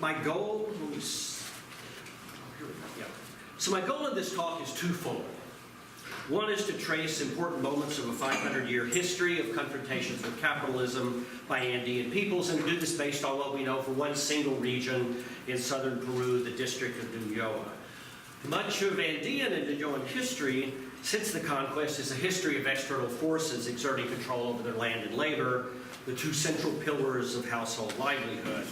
my goal, So my goal in this talk is twofold. One is to trace important moments of a 500-year history of confrontations with capitalism by Andean peoples, and do this based on what we know for one single region in southern Peru, the district of Ñuñoa. Much of Andean and Ñuñoan history since the conquest is a history of external forces exerting control over their land and labor, the two central pillars of household livelihood,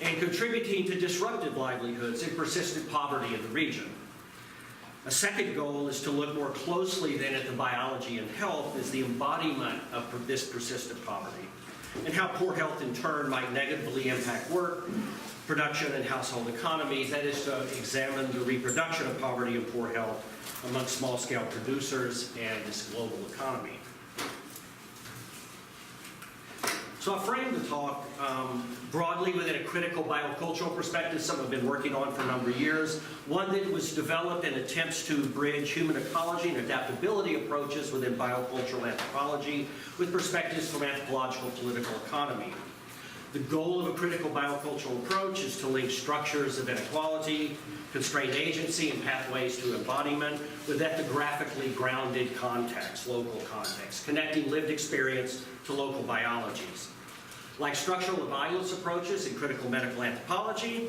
and contributing to disrupted livelihoods and persistent poverty in the region. A second goal is to look more closely then at the biology and health as the embodiment of this persistent poverty, and how poor health in turn might negatively impact work, production, and household economies. That is to examine the reproduction of poverty and poor health among small-scale producers and this global economy. So I framed the talk broadly within a critical biocultural perspective, something I've been working on for a number of years, one that was developed in attempts to bridge human ecology and adaptability approaches within biocultural anthropology with perspectives from anthropological political economy. The goal of a critical biocultural approach is to link structures of inequality, constrained agency, and pathways to embodiment with ethnographically grounded context, local context, connecting lived experience to local biologies. Like structural and violence approaches in critical medical anthropology,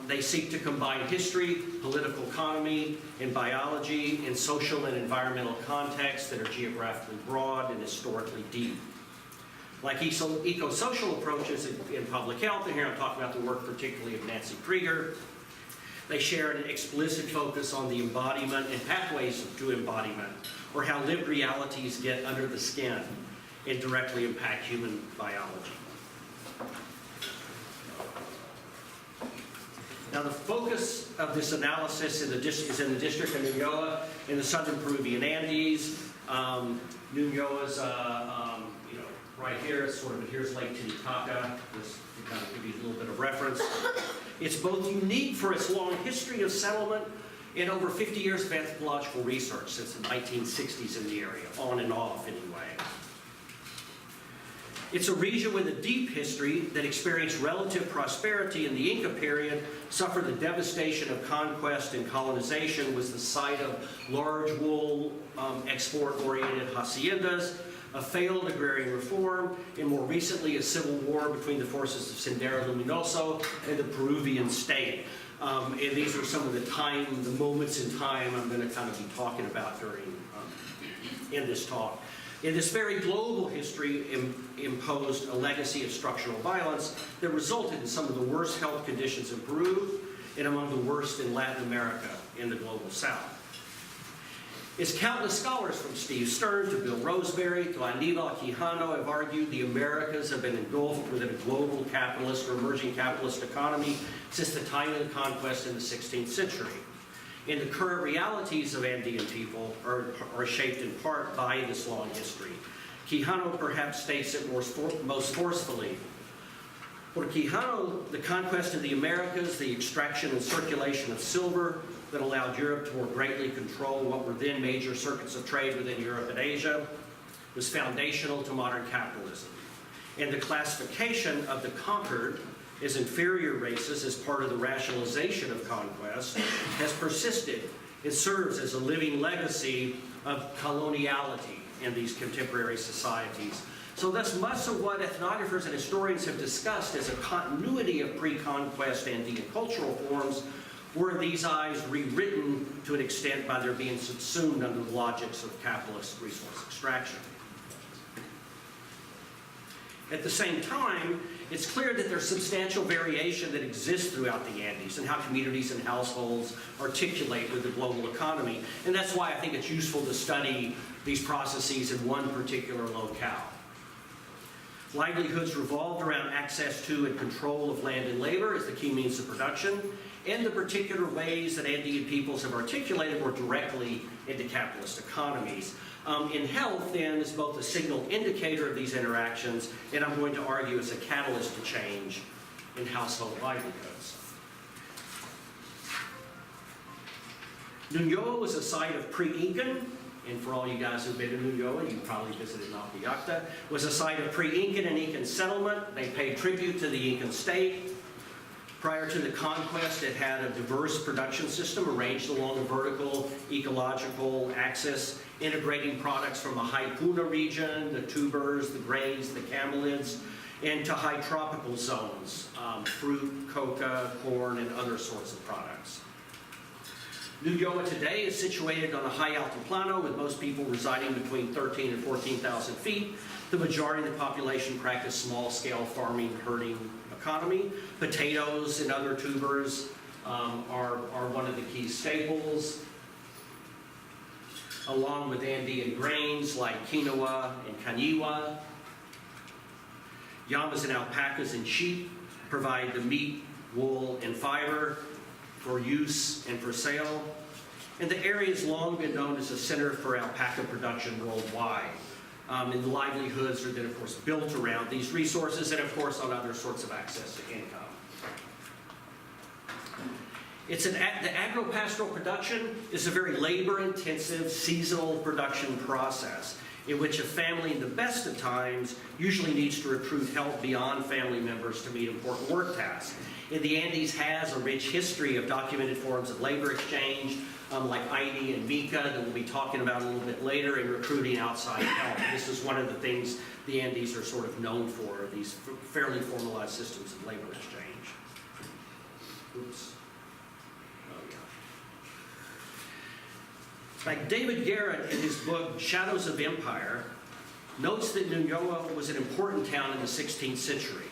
they seek to combine history, political economy, and biology in social and environmental contexts that are geographically broad and historically deep. Like eco-social approaches in public health, and here I'm talking about the work particularly of Nancy Krieger, they share an explicit focus on the embodiment and pathways to embodiment, or how lived realities get under the skin and directly impact human biology. Now, the focus of this analysis is in the district of Ñuñoa in the southern Peruvian Andes. Ñuñoa's, right here, it's sort of adheres Lake Titicaca, just to kind of give you a little bit of reference. It's both unique for its long history of settlement and over 50 years of anthropological research since the 1960s in the area, on and off anyway. It's a region with a deep history that experienced relative prosperity in the Inca period, suffered the devastation of conquest and colonization, was the site of large wool export-oriented haciendas, a failed agrarian reform, and more recently a civil war between the forces of Sendero Luminoso and the Peruvian state. And these are some of the moments in time I'm going to kind of be talking about during in this talk. In this very global history imposed a legacy of structural violence that resulted in some of the worst health conditions in Peru and among the worst in Latin America in the global south. As countless scholars from Steve Stern to Bill Roseberry to Aníbal Quijano have argued, the Americas have been engulfed within a global capitalist or emerging capitalist economy since the time of the conquest in the 16th century. And the current realities of Andean people are shaped in part by this long history. Quijano perhaps states it most forcefully. For Quijano, the conquest of the Americas, the extraction and circulation of silver that allowed Europe to more greatly control what were then major circuits of trade within Europe and Asia, was foundational to modern capitalism. And the classification of the conquered as inferior races as part of the rationalization of conquest has persisted. It serves as a living legacy of coloniality in these contemporary societies. So thus much of what ethnographers and historians have discussed as a continuity of pre-conquest Andean cultural forms were in these eyes rewritten to an extent by their being subsumed under the logics of capitalist resource extraction. At the same time, it's clear that there's substantial variation that exists throughout the Andes and how communities and households articulate with the global economy. And that's why I think it's useful to study these processes in one particular locale. Livelihoods revolved around access to and control of land and labor as the key means of production, and the particular ways that Andean peoples have articulated more directly into capitalist economies. In health, then, is both a signal indicator of these interactions, and I'm going to argue as a catalyst to change in household livelihoods. Ñuñoa was a site of pre-Incan, and for all you guys who've been to Ñuñoa, you probably visited was a site of pre-Incan and Incan settlement. They paid tribute to the Incan state. Prior to the conquest, it had a diverse production system arranged along a vertical ecological axis, integrating products from the high Puna region, the tubers, the grains, the camelids, into high tropical zones, fruit, coca, corn, and other sorts of products. New Yoa today is situated on a high altiplano, with most people residing between 13 and 14,000 feet. The majority of the population practice small-scale farming, herding economy. Potatoes and other tubers are one of the key staples, along with Andean grains like quinoa and cañiwa. Llamas and alpacas and sheep provide the meat, wool, and fiber for use and for sale. And the area has long been known as a center for alpaca production worldwide. And the livelihoods are then, of course, built around these resources and, of course, on other sorts of access to income. The agro-pastoral production is a very labor-intensive, seasonal production process in which a family in the best of times usually needs to recruit help beyond family members to meet important work tasks. And the Andes has a rich history of documented forms of labor exchange, like ID and Mica, that we'll be talking about a little bit later, in recruiting outside help. And this is one of the things the Andes are sort of known for, these fairly formalized systems of labor exchange. Oops. Oh, yeah. Like David Garrett, in his book Shadows of Empire, notes that New Yoa was an important town in the 16th century,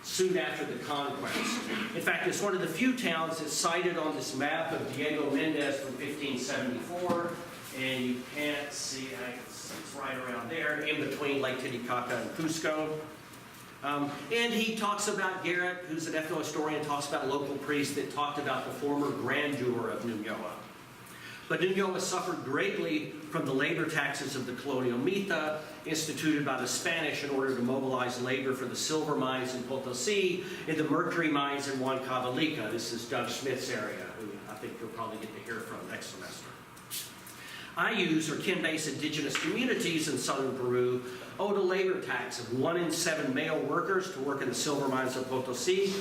soon after the conquest. In fact, it's one of the few towns that's cited on this map of Diego Mendez from 1574, and you can't see, it's right around there, in between Lake Titicaca and Cusco. And he talks about, Garrett, who's an ethnohistorian, talks about a local priest that talked about the former grandeur of New Yoa. But New Yoa suffered greatly from the labor taxes of the colonial mita, instituted by the Spanish in order to mobilize labor for the silver mines in Potosi and the mercury mines in Huancavelica. This is Doug Smith's area, who I think you'll probably get to hear from next semester. Ayus, or kin-based indigenous communities in southern Peru, owed a labor tax of 1 in 7 male workers to work in the silver mines of Potosi.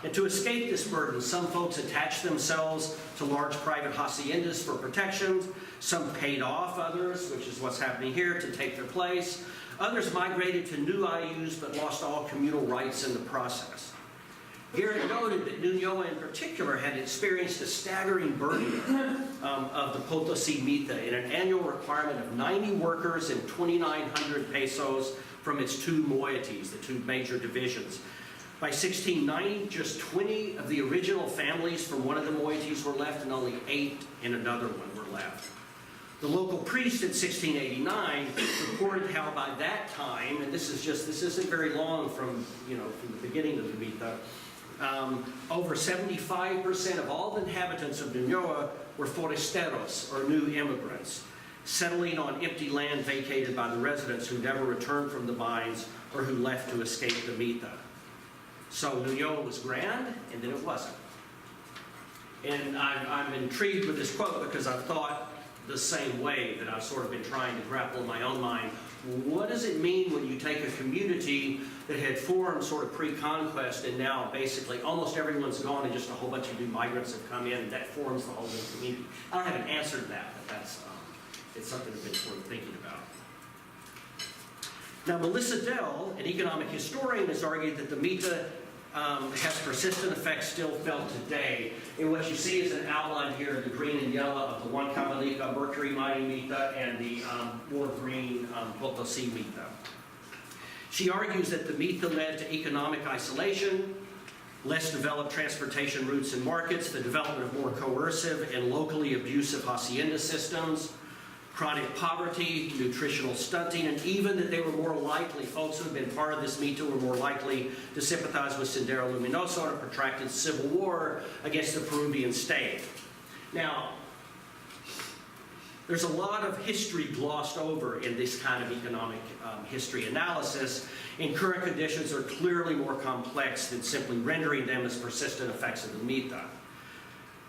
And to escape this burden, some folks attached themselves to large private haciendas for protection. Some paid off others, which is what's happening here, to take their place. Others migrated to new Ayus but lost all communal rights in the process. Garrett noted that New Yoa in particular had experienced a staggering burden of the Potosi Mita in an annual requirement of 90 workers and 2,900 pesos from its two moieties, the two major divisions. By 1690, just 20 of the original families from one of the moieties were left, and only 8 in another one were left. The local priest in 1689 reported how by that time, and this isn't very long from the beginning of the Mita, over 75% of all the inhabitants of New Yoa were forasteros, or new immigrants, settling on empty land vacated by the residents who never returned from the mines or who left to escape the Mita. So New Yoa was grand, and then it wasn't. And I'm intrigued with this quote because I've thought the same way, that I've sort of been trying to grapple in my own mind. What does it mean when you take a community that had formed sort of pre-conquest, and now basically almost everyone's gone and just a whole bunch of new migrants have come in, and that forms the whole new community? I don't have an answer to that, but that's it's something I've been sort of thinking about. Now, Melissa Dell, an economic historian, has argued that the Mita has persistent effects still felt today. And what you see is an outline here, the green and yellow, of the Huancavelica mercury mining Mita and the more green Potosi Mita. She argues that the Mita led to economic isolation, less developed transportation routes and markets, the development of more coercive and locally abusive hacienda systems, chronic poverty, nutritional stunting, and even that they were more likely, folks who had been part of this Mita were more likely to sympathize with Sendero Luminoso in a protracted civil war against the Peruvian state. Now, there's a lot of history glossed over in this kind of economic history analysis, and current conditions are clearly more complex than simply rendering them as persistent effects of the Mita.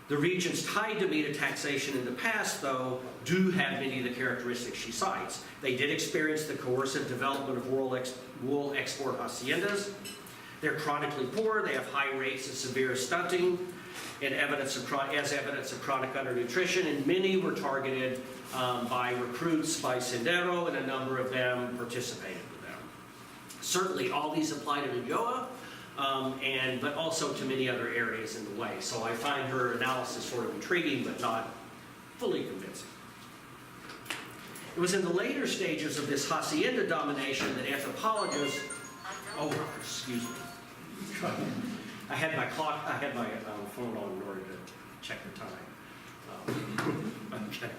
The regions tied to Mita taxation in the past, though, do have many of the characteristics she cites. They did experience the coercive development of wool export haciendas. They're chronically poor, they have high rates of severe stunting, and evidence of chronic undernutrition, and many were targeted by recruits by Sendero, and a number of them participated with them. Certainly all these apply to Ulloa, but also to many other areas in the way. So I find her analysis sort of intriguing, but not fully convincing. It was in the later stages of this hacienda domination that anthropologists, excuse me. I had my phone on in order to check the time. Okay.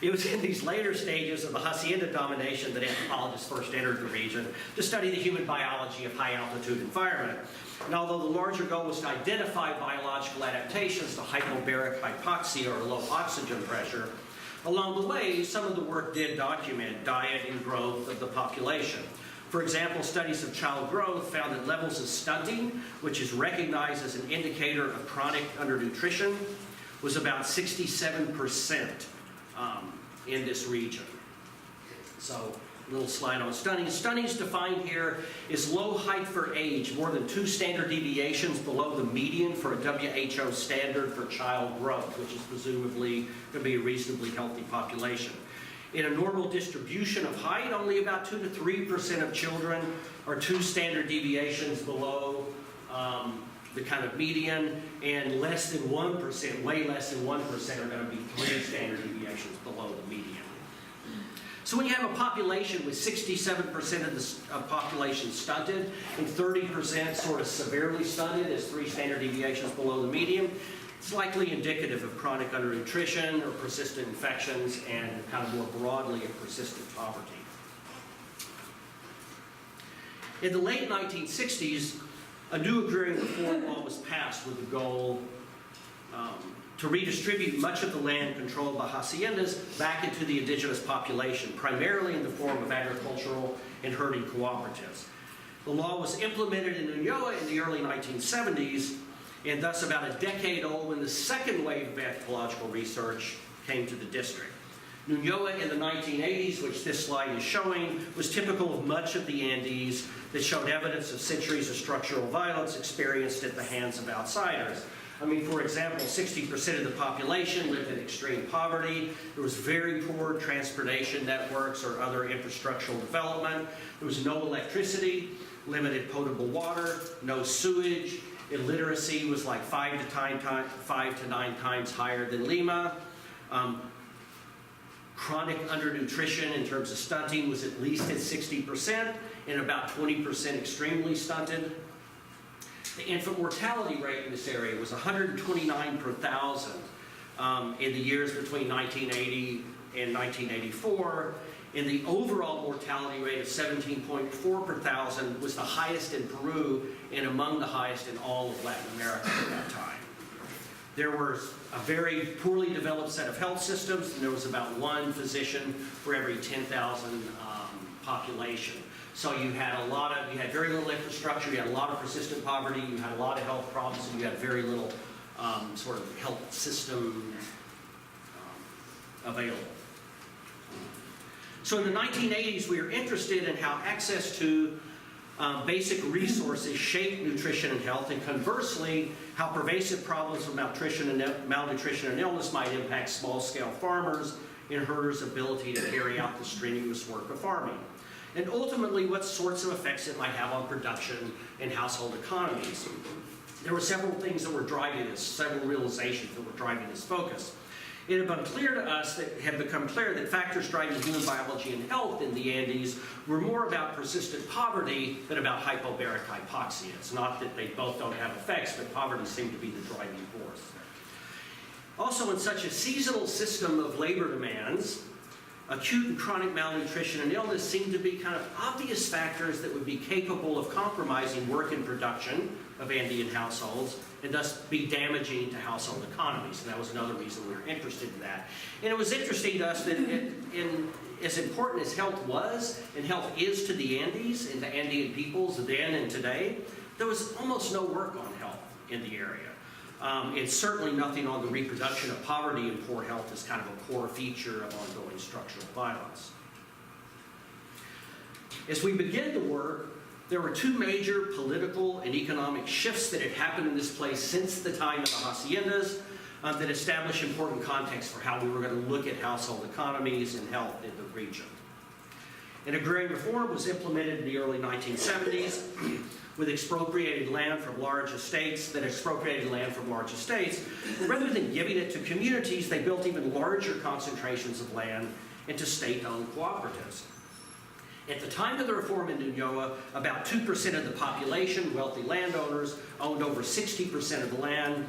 It was in these later stages of the hacienda domination that anthropologists first entered the region to study the human biology of high-altitude environment. And although the larger goal was to identify biological adaptations to hypobaric hypoxia or low oxygen pressure, along the way, some of the work did document diet and growth of the population. For example, studies of child growth found that levels of stunting, which is recognized as an indicator of chronic undernutrition, was about 67% in this region. So, a little slide on stunting. Stunting is defined here as low height for age, more than 2 standard deviations below the median for a WHO standard for child growth, which is presumably going to be a reasonably healthy population. In a normal distribution of height, only about 2 to 3% of children are 2 standard deviations below the kind of median, and less than 1%, way less than 1% are going to be 3 standard deviations below the median. So when you have a population with 67% of the population stunted and 30% sort of severely stunted as 3 standard deviations below the median, it's likely indicative of chronic undernutrition or persistent infections and kind of more broadly of persistent poverty. In the late 1960s, a new Agrarian Reform law was passed with the goal to redistribute much of the land controlled by haciendas back into the indigenous population, primarily in the form of agricultural and herding cooperatives. The law was implemented in Ulloa in the early 1970s, and thus about a decade old when the second wave of anthropological research came to the district. Ulloa in the 1980s, which this slide is showing, was typical of much of the Andes that showed evidence of centuries of structural violence experienced at the hands of outsiders. I mean, for example, 60% of the population lived in extreme poverty. There was very poor transportation networks or other infrastructural development. There was no electricity, limited potable water, no sewage. Illiteracy was like 5 to 9 times higher than Lima. Chronic undernutrition in terms of stunting was at least at 60% and about 20% extremely stunted. The infant mortality rate in this area was 129 per thousand in the years between 1980 and 1984. And the overall mortality rate of 17.4 per thousand was the highest in Peru and among the highest in all of Latin America at that time. There was a very poorly developed set of health systems, and there was about 1 physician for every 10,000 population. So you had very little infrastructure, you had a lot of persistent poverty, you had a lot of health problems, and you had very little sort of health system available. So in the 1980s, we were interested in how access to basic resources shape nutrition and health, and conversely, how pervasive problems of malnutrition and illness might impact small-scale farmers and herders' ability to carry out the strenuous work of farming. And ultimately, what sorts of effects it might have on production and household economies. There were several things that were driving this, several realizations that were driving this focus. It had become clear to us that factors driving human biology and health in the Andes were more about persistent poverty than about hypobaric hypoxia. It's not that they both don't have effects, but poverty seemed to be the driving force. Also, in such a seasonal system of labor demands, acute and chronic malnutrition and illness seemed to be kind of obvious factors that would be capable of compromising work and production of Andean households and thus be damaging to household economies. And that was another reason we were interested in that. And it was interesting to us that as important as health was, and health is to the Andes and to Andean peoples then and today, there was almost no work on health in the area. And certainly nothing on the reproduction of poverty and poor health is kind of a core feature of ongoing structural violence. As we begin to work There were two major political and economic shifts that had happened in this place since the time of the haciendas that established important context for how we were going to look at household economies and health in the region. An agrarian reform was implemented in the early 1970s with expropriated land from large estates Rather than giving it to communities, they built even larger concentrations of land into state-owned cooperatives. At the time of the reform in Nuñoa, about 2% of the population, wealthy landowners, owned over 60% of the land.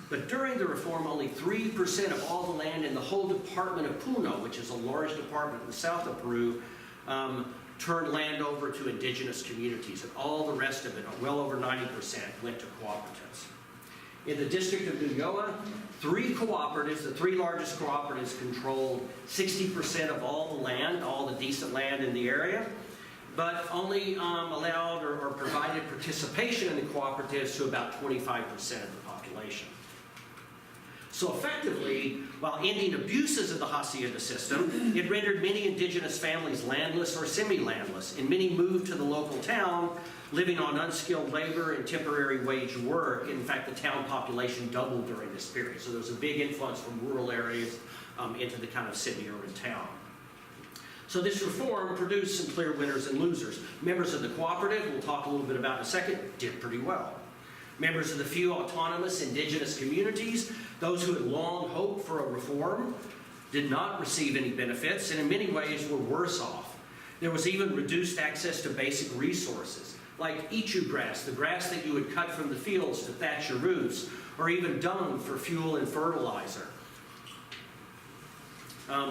But during the reform, only 3% of all the land in the whole department of Puno, which is a large department in the south of Peru, turned land over to indigenous communities. And all the rest of it, well over 90%, went to cooperatives. In the district of Nuñoa, three cooperatives, the three largest cooperatives, controlled 60% of all the land, all the decent land in the area, but only allowed or provided participation in the cooperatives to about 25% of the population. So effectively, while ending abuses of the hacienda system, it rendered many indigenous families landless or semi-landless, and many moved to the local town, living on unskilled labor and temporary wage work. In fact, the town population doubled during this period. So there was a big influence from rural areas into the kind of semi-urban town. So this reform produced some clear winners and losers. Members of the cooperative, we'll talk a little bit about in a second, did pretty well. Members of the few autonomous indigenous communities, those who had long hoped for a reform, did not receive any benefits and in many ways were worse off. There was even reduced access to basic resources, like ichu grass, the grass that you would cut from the fields to thatch your roofs, or even dung for fuel and fertilizer.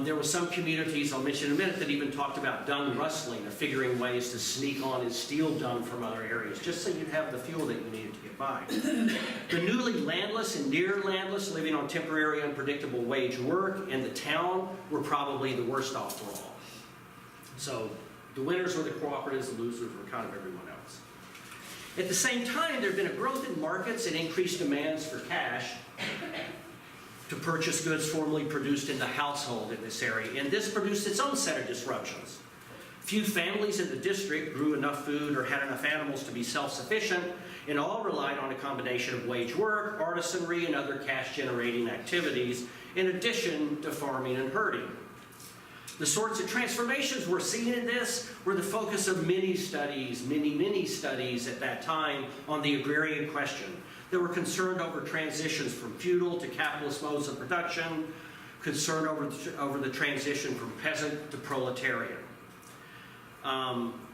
There were some communities, I'll mention in a minute, that even talked about dung rustling, or figuring ways to sneak on and steal dung from other areas, just so you'd have the fuel that you needed to get by. The newly landless and near landless, living on temporary unpredictable wage work, and the town were probably the worst off for all. So the winners were the cooperatives, the losers were kind of everyone else. At the same time, there had been a growth in markets and increased demands for cash to purchase goods formerly produced in the household in this area, and this produced its own set of disruptions. Few families in the district grew enough food or had enough animals to be self-sufficient, and all relied on a combination of wage work, artisanry, and other cash-generating activities, in addition to farming and herding. The sorts of transformations we're seeing in this were the focus of many studies at that time on the agrarian question. They were concerned over transitions from feudal to capitalist modes of production, concerned over the transition from peasant to proletarian.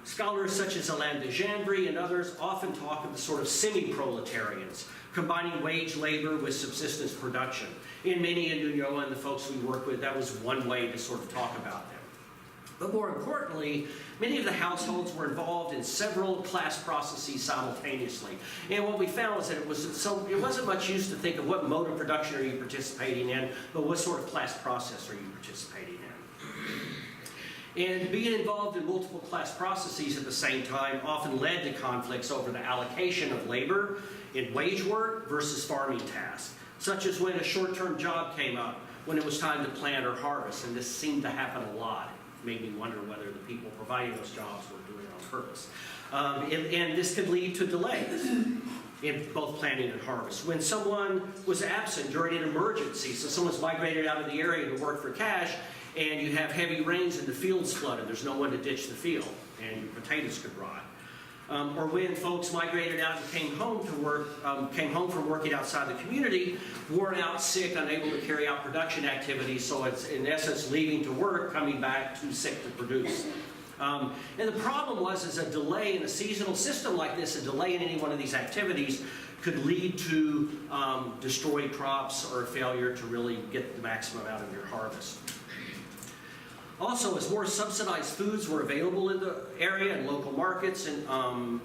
Scholars such as Alain de Jambry and others often talk of the sort of semi-proletarians, combining wage labor with subsistence production. In many in Nuñoa and the folks we work with, that was one way to sort of talk about them. But more importantly, many of the households were involved in several class processes simultaneously. And what we found was that it wasn't much use to think of what mode of production are you participating in, but what sort of class process are you participating in. And being involved in multiple class processes at the same time often led to conflicts over the allocation of labor in wage work versus farming tasks, such as when a short-term job came up when it was time to plant or harvest, and this seemed to happen a lot. Made me wonder whether the people providing those jobs were doing it on purpose. And this could lead to delays in both planting and harvest. When someone was absent during an emergency, so someone's migrated out of the area to work for cash, and you have heavy rains and the field's flooded, there's no one to ditch the field, and your potatoes could rot. Or when folks migrated out and came home from working outside the community, worn out, sick, unable to carry out production activities, so it's in essence leaving to work, coming back too sick to produce. And the problem was a delay in a seasonal system like this, a delay in any one of these activities could lead to destroyed crops or a failure to really get the maximum out of your harvest. Also, as more subsidized foods were available in the area and local markets, and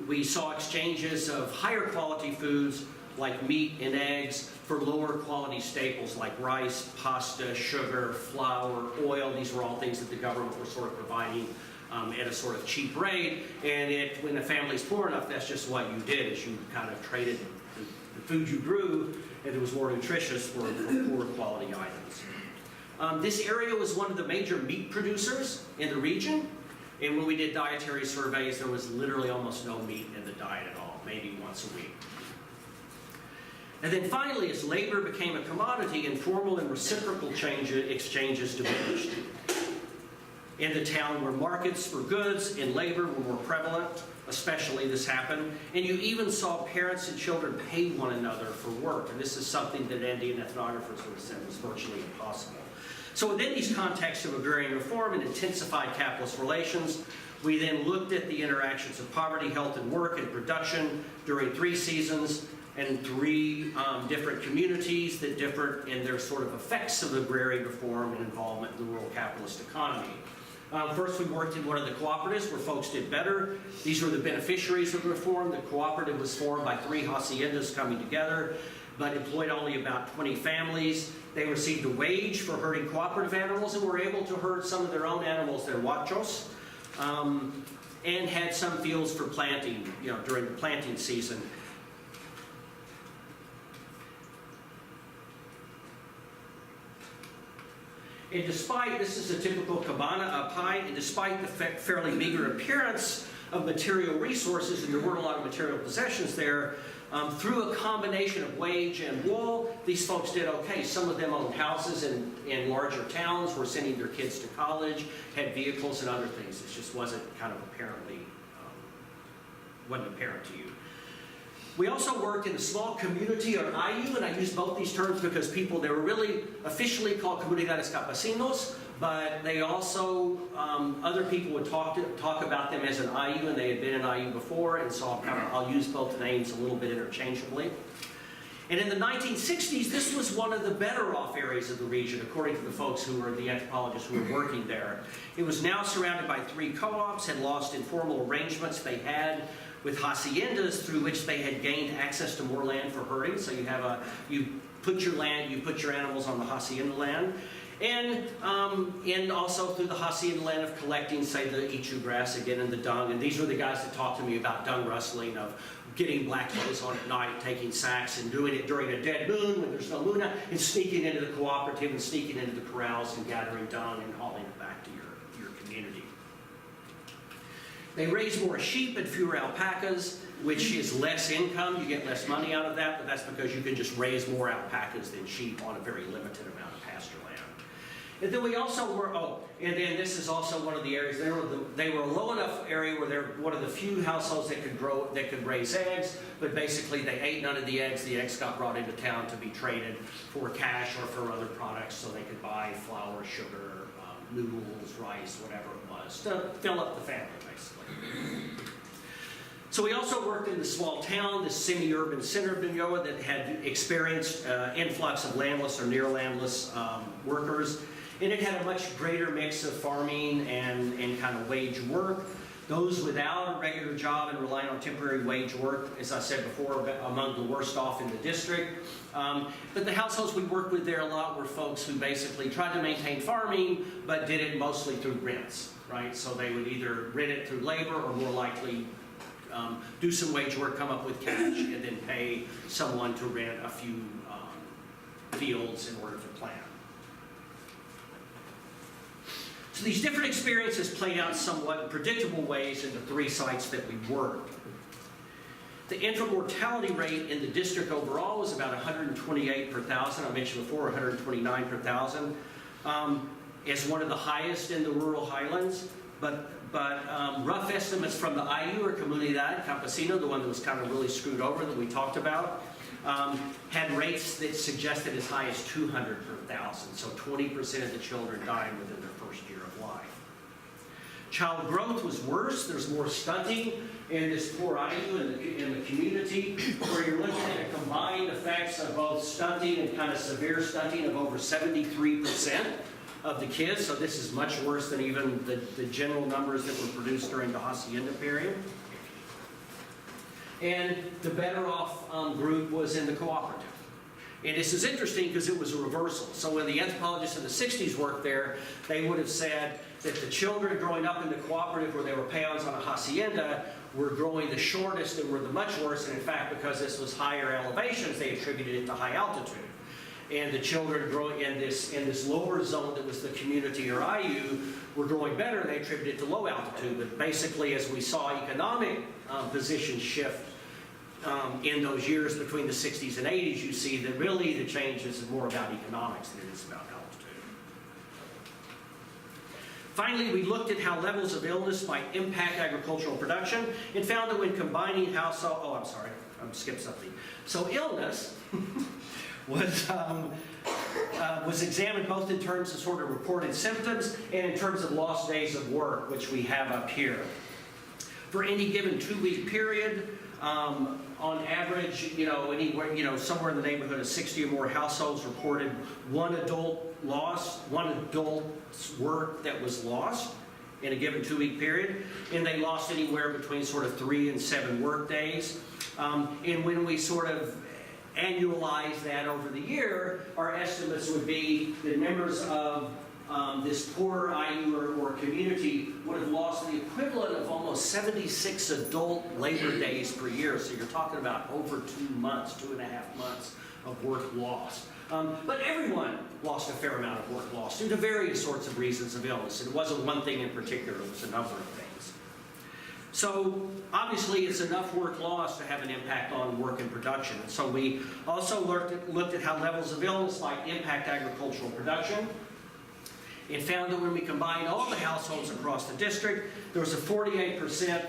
we saw exchanges of higher quality foods like meat and eggs for lower quality staples like rice, pasta, sugar, flour, oil. These were all things that the government was sort of providing at a sort of cheap rate. And when a family's poor enough, that's just what you did, is you kind of traded the food you grew, and it was more nutritious for poorer quality items. This area was one of the major meat producers in the region, And when we did dietary surveys, there was literally almost no meat in the diet at all, maybe once a week. And then finally, as labor became a commodity, informal and reciprocal exchanges diminished. In the town where markets for goods and labor were more prevalent, especially this happened, and you even saw parents and children pay one another for work. And this is something that Andean ethnographers would have said was virtually impossible. So within these contexts of agrarian reform and intensified capitalist relations, we then looked at the interactions of poverty, health, and work and production during 3 seasons and 3 different communities that differed in their sort of effects of agrarian reform and involvement in the rural capitalist economy. First, we worked in one of the cooperatives where folks did better. These were the beneficiaries of reform. The cooperative was formed by 3 haciendas coming together, but employed only about 20 families. They received a wage for herding cooperative animals and were able to herd some of their own animals, their huachos, and had some fields for planting, during the planting season. And despite, this is a typical cabana up high, and despite the fairly meager appearance of material resources, and there weren't a lot of material possessions there, through a combination of wage and wool, these folks did okay. Some of them owned houses in larger towns, were sending their kids to college, had vehicles and other things. It just wasn't kind of apparently, wasn't apparent to you. We also worked in a small community, or IU, and I use both these terms because they were really officially called Comunidades Campesinos, but they also, other people would talk about them as an IU, and they had been an IU before, and so I'll use both names a little bit interchangeably. And in the 1960s, this was one of the better off areas of the region, according to the folks who were the anthropologists who were working there. It was now surrounded by 3 co-ops, had lost informal arrangements they had with haciendas through which they had gained access to more land for herding. So you put your animals on the hacienda land. And also through the hacienda land of collecting, say, the ichu grass again and the dung. And these were the guys that talked to me about dung rustling, of getting black clothes on at night, taking sacks and doing it during a dead moon when there's no moon, and sneaking into the cooperative and sneaking into the corrals and gathering dung and hauling it back to your community. They raise more sheep and fewer alpacas, which is less income. You get less money out of that, but that's because you can just raise more alpacas than sheep on a very limited amount of pasture land. And then we also were, and then this is also one of the areas, they were a low enough area where they're one of the few households that could raise eggs, but basically they ate none of the eggs. The eggs got brought into town to be traded for cash or for other products, so they could buy flour, sugar, noodles, rice, whatever it was, to fill up the family, basically. So we also worked in the small town, this semi-urban center of Benyoa that had experienced influx of landless or near landless workers. And it had a much greater mix of farming and kind of wage work. Those without a regular job and relying on temporary wage work, as I said before, among the worst off in the district. But the households we worked with there a lot were folks who basically tried to maintain farming, but did it mostly through rents, right? So they would either rent it through labor or more likely do some wage work, come up with cash, and then pay someone to rent a few fields in order to plant. So these different experiences played out somewhat in predictable ways in the 3 sites that we worked. The infant mortality rate in the district overall was about 128 per thousand. I mentioned before 129 per thousand. It's one of the highest in the rural highlands, but rough estimates from the IU, or Comunidad Campesina, the one that was kind of really screwed over that we talked about, had rates that suggested as high as 200 per thousand. So 20% of the children died within their first year of life. Child growth was worse. There's more stunting in this poor IU in the community, where you're looking at a combined effects of both stunting and kind of severe stunting of over 73% of the kids. So this is much worse than even the general numbers that were produced during the hacienda period. And the better off group was in the cooperative. And this is interesting because it was a reversal. So when the anthropologists in the 60s worked there, they would have said that the children growing up in the cooperative where they were peons on a hacienda were growing the shortest and were the much worse. And in fact, because this was higher elevations, they attributed it to high altitude. and the children growing in this lower zone that was the community or IU were growing better. They attributed it to low altitude, but basically as we saw economic position shift in those years between the 60s and 80s, you see that really the change is more about economics than it is about altitude. Finally, we looked at how levels of illness might impact agricultural production and found that when combining household, I skipped something. So illness was examined both in terms of sort of reported symptoms and in terms of lost days of work, which we have up here. For any given 2-week period, on average, anywhere, somewhere in the neighborhood of 60 or more households reported one adult's work that was lost in a given 2-week period, and they lost anywhere between sort of 3 and 7 work days. And when we sort of annualize that over the year, our estimates would be that members of this poor IU or community would have lost the equivalent of almost 76 adult labor days per year. So you're talking about over 2 months, 2.5 months of work lost. But everyone lost a fair amount of work lost due to various sorts of reasons of illness. It wasn't one thing in particular, it was a number of things. So obviously it's enough work lost to have an impact on work and production. And so we also looked at how levels of illness might impact agricultural production, and found that when we combined all the households across the district, there was a 48%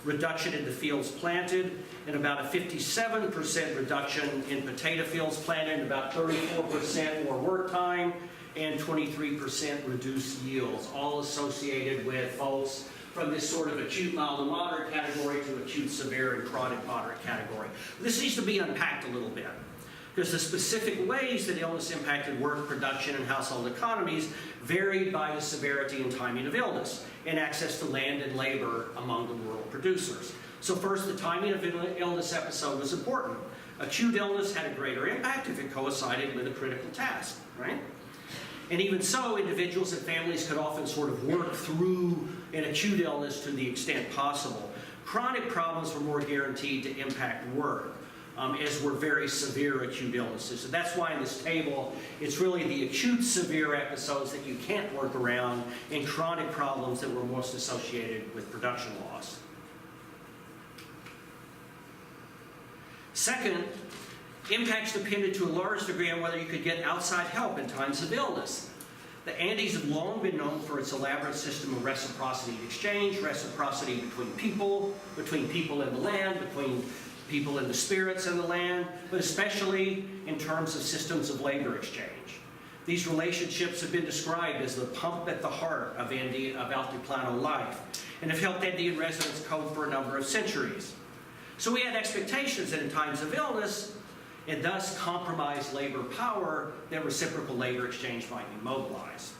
reduction in the fields planted, and about a 57% reduction in potato fields planted, and about 34% more work time, and 23% reduced yields, all associated with folks from this sort of acute mild to moderate category to acute severe and chronic moderate category. This needs to be unpacked a little bit, because the specific ways that illness impacted work, production, and household economies varied by the severity and timing of illness and access to land and labor among the rural producers. So first, the timing of illness episode was important. Acute illness had a greater impact if it coincided with a critical task, right? And even so, individuals and families could often sort of work through an acute illness to the extent possible. Chronic problems were more guaranteed to impact work, as were very severe acute illnesses. And that's why in this table, it's really the acute severe episodes that you can't work around and chronic problems that were most associated with production loss. Second, impacts depended to a large degree on whether you could get outside help in times of illness. The Andes have long been known for its elaborate system of reciprocity and exchange, reciprocity between people in the land, between people in the spirits in the land, but especially in terms of systems of labor exchange. These relationships have been described as the pump at the heart of Altiplano life and have helped Indian residents cope for a number of centuries. So we had expectations that in times of illness, and thus compromised labor power, that reciprocal labor exchange might be mobilized.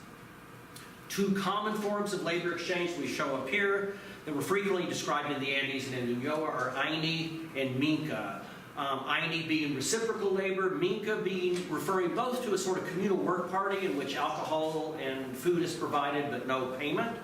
2 common forms of labor exchange we show up here that were frequently described in the Andes and in Ulloa are Aini and Minca. Aini being reciprocal labor, Minca being referring both to a sort of communal work party in which alcohol and food is provided but no payment.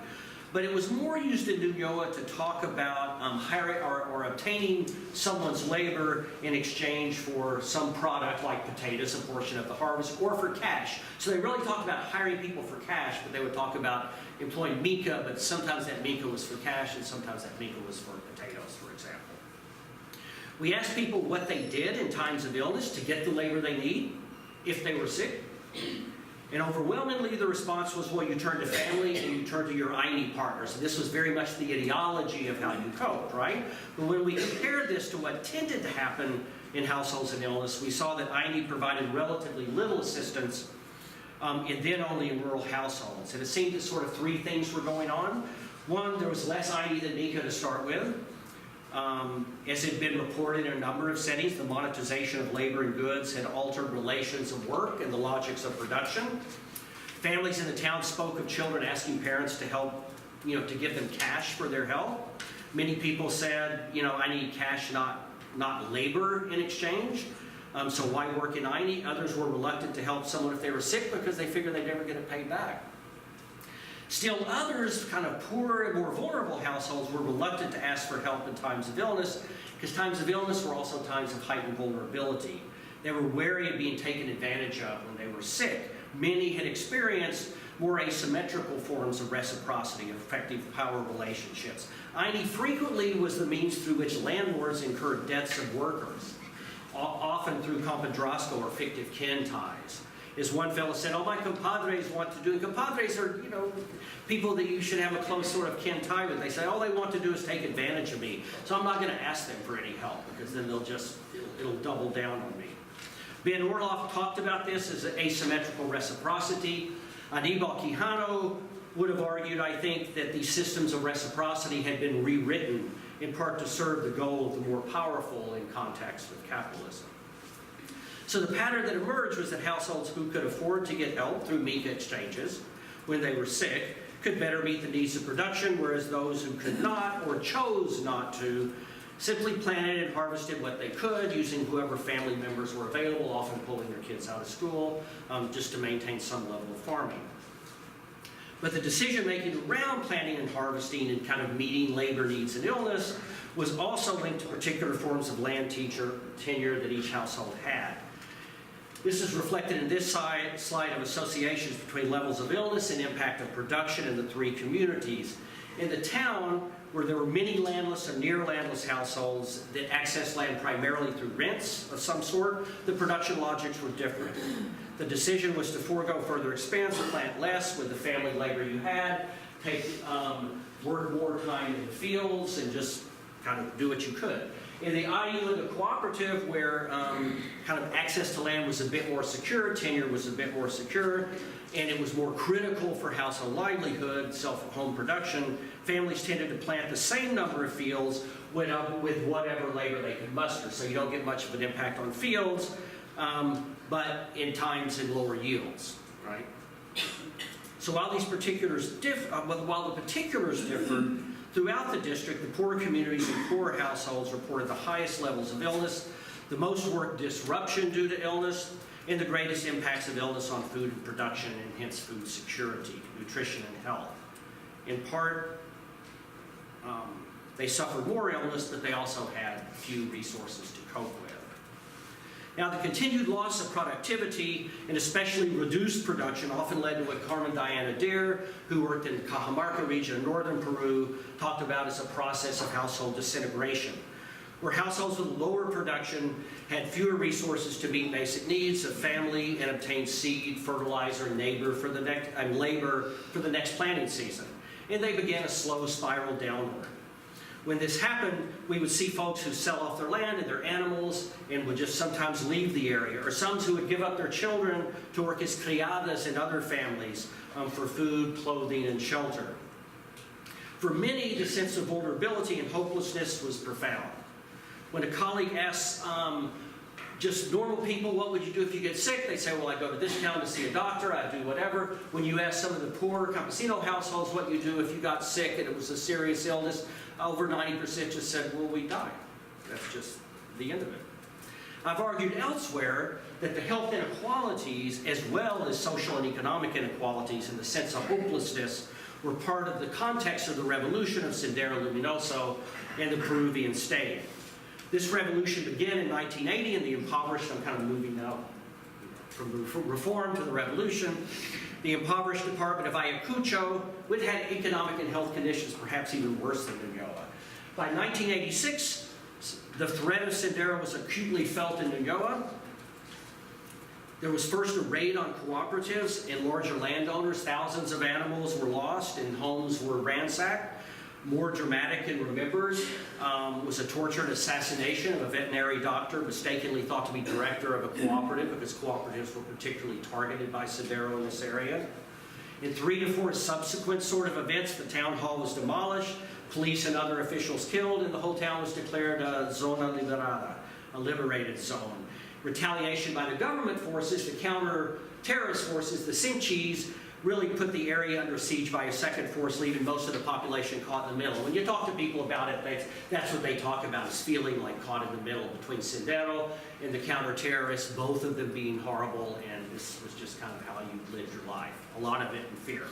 But it was more used in Ulloa to talk about hiring or obtaining someone's labor in exchange for some product like potatoes, a portion of the harvest, or for cash. So they really talked about hiring people for cash, but they would talk about employing Minca, but sometimes that Minca was for cash and sometimes that Minca was for potatoes, for example. We asked people what they did in times of illness to get the labor they need if they were sick. And overwhelmingly, the response was, well, you turn to family and you turn to your Aini partners. And this was very much the ideology of how you coped, right? But when we compared this to what tended to happen in households in illness, we saw that Aini provided relatively little assistance, and then only in rural households. And it seemed that sort of 3 things were going on. One, there was less Aini than Minca to start with. As had been reported in a number of settings, the monetization of labor and goods had altered relations of work and the logics of production. Families in the town spoke of children asking parents to help, to give them cash for their help. Many people said, I need cash, not labor in exchange. So why work in Aini? Others were reluctant to help someone if they were sick because they figured they'd never get it paid back. Still others, kind of poorer and more vulnerable households, were reluctant to ask for help in times of illness, because times of illness were also times of heightened vulnerability. They were wary of being taken advantage of when they were sick. Many had experienced more asymmetrical forms of reciprocity, effective power relationships. Eine frequently was the means through which landlords incurred debts of workers, often through compadrazgo or fictive kin ties. As one fellow said, "Oh, my compadres want to do," and compadres are, people that you should have a close sort of kin tie with. They say, all they want to do is take advantage of me, so I'm not going to ask them for any help, because then it'll double down on me. Ben Orloff talked about this as asymmetrical reciprocity. Aníbal Quijano would have argued, I think, that these systems of reciprocity had been rewritten in part to serve the goal of the more powerful in context with capitalism. So the pattern that emerged was that households who could afford to get help through mica exchanges when they were sick could better meet the needs of production, whereas those who could not or chose not to simply planted and harvested what they could, using whoever family members were available, often pulling their kids out of school, just to maintain some level of farming. But the decision-making around planting and harvesting and kind of meeting labor needs and illness was also linked to particular forms of land tenure that each household had. This is reflected in this slide of associations between levels of illness and impact of production in the three communities. In the town, where there were many landless or near landless households that accessed land primarily through rents of some sort, the production logics were different. The decision was to forego further expense, plant less with the family labor you had, work more time in the fields, and just kind of do what you could. In the IU and the cooperative, where kind of access to land was a bit more secure, tenure was a bit more secure, and it was more critical for household livelihood, self-home production, families tended to plant the same number of fields with whatever labor they could muster. So you don't get much of an impact on fields, but in times in lower yields, right? So while the particulars differed throughout the district, the poorer communities and poorer households reported the highest levels of illness, the most work disruption due to illness, and the greatest impacts of illness on food and production, and hence food security, nutrition, and health. In part, they suffered more illness, but they also had few resources to cope with. Now, the continued loss of productivity, and especially reduced production, often led to what Carmen Diana Deere, who worked in the Cajamarca region of northern Peru, talked about as a process of household disintegration, where households with lower production had fewer resources to meet basic needs of family and obtain seed, fertilizer, and labor for the next planting season. And they began a slow spiral downward. When this happened, we would see folks who sell off their land and their animals and would just sometimes leave the area, or some who would give up their children to work as criadas in other families for food, clothing, and shelter. For many, the sense of vulnerability and hopelessness was profound. When a colleague asks just normal people, what would you do if you get sick? They say, well, I go to this town to see a doctor, I do whatever. When you ask some of the poorer campesino households what you do if you got sick and it was a serious illness, over 90% just said, well, we die. That's just the end of it. I've argued elsewhere that the health inequalities, as well as social and economic inequalities and the sense of hopelessness, were part of the context of the revolution of Sendero Luminoso and the Peruvian state. This revolution began in 1980 in the impoverished, I'm kind of moving now from the reform to the revolution, the impoverished department of Ayacucho, which had economic and health conditions perhaps even worse than Nuñoa. By 1986, the threat of Sendero was acutely felt in Nuñoa. There was first a raid on cooperatives and larger landowners. Thousands of animals were lost and homes were ransacked. More dramatic and remembered was a torture and assassination of a veterinary doctor mistakenly thought to be director of a cooperative, because cooperatives were particularly targeted by Sendero in this area. In 3 to 4 subsequent sort of events, the town hall was demolished, police and other officials killed, and the whole town was declared a zona liberada, a liberated zone. Retaliation by the government forces, the counter-terrorist forces, the Sinchis, really put the area under siege by a second force, leaving most of the population caught in the middle. When you talk to people about it, that's what they talk about, is feeling like caught in the middle between Sendero and the counter-terrorists, both of them being horrible, and this was just kind of how you lived your life. A lot of it in fear.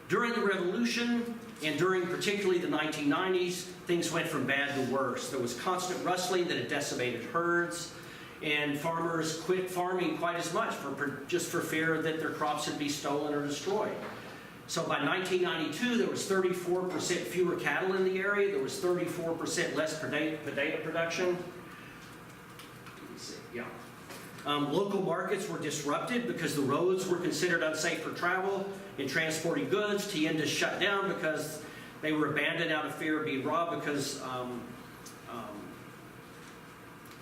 During the Revolution, and during particularly the 1990s, things went from bad to worse. There was constant rustling that had decimated herds, and farmers quit farming quite as much just for fear that their crops would be stolen or destroyed. So by 1992, there was 34% fewer cattle in the area. There was 34% less potato production. Local markets were disrupted because the roads were considered unsafe for travel and transporting goods. Tiendas shut down because they were abandoned out of fear of being robbed, because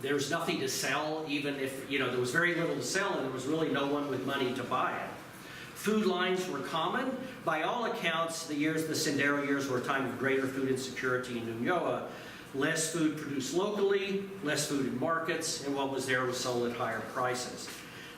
there was nothing to sell, even if, there was very little to sell and there was really no one with money to buy it. Food lines were common. By all accounts, the Sendero years were a time of greater food insecurity in Ñuñoa. Less food produced locally, less food in markets, and what was there was sold at higher prices.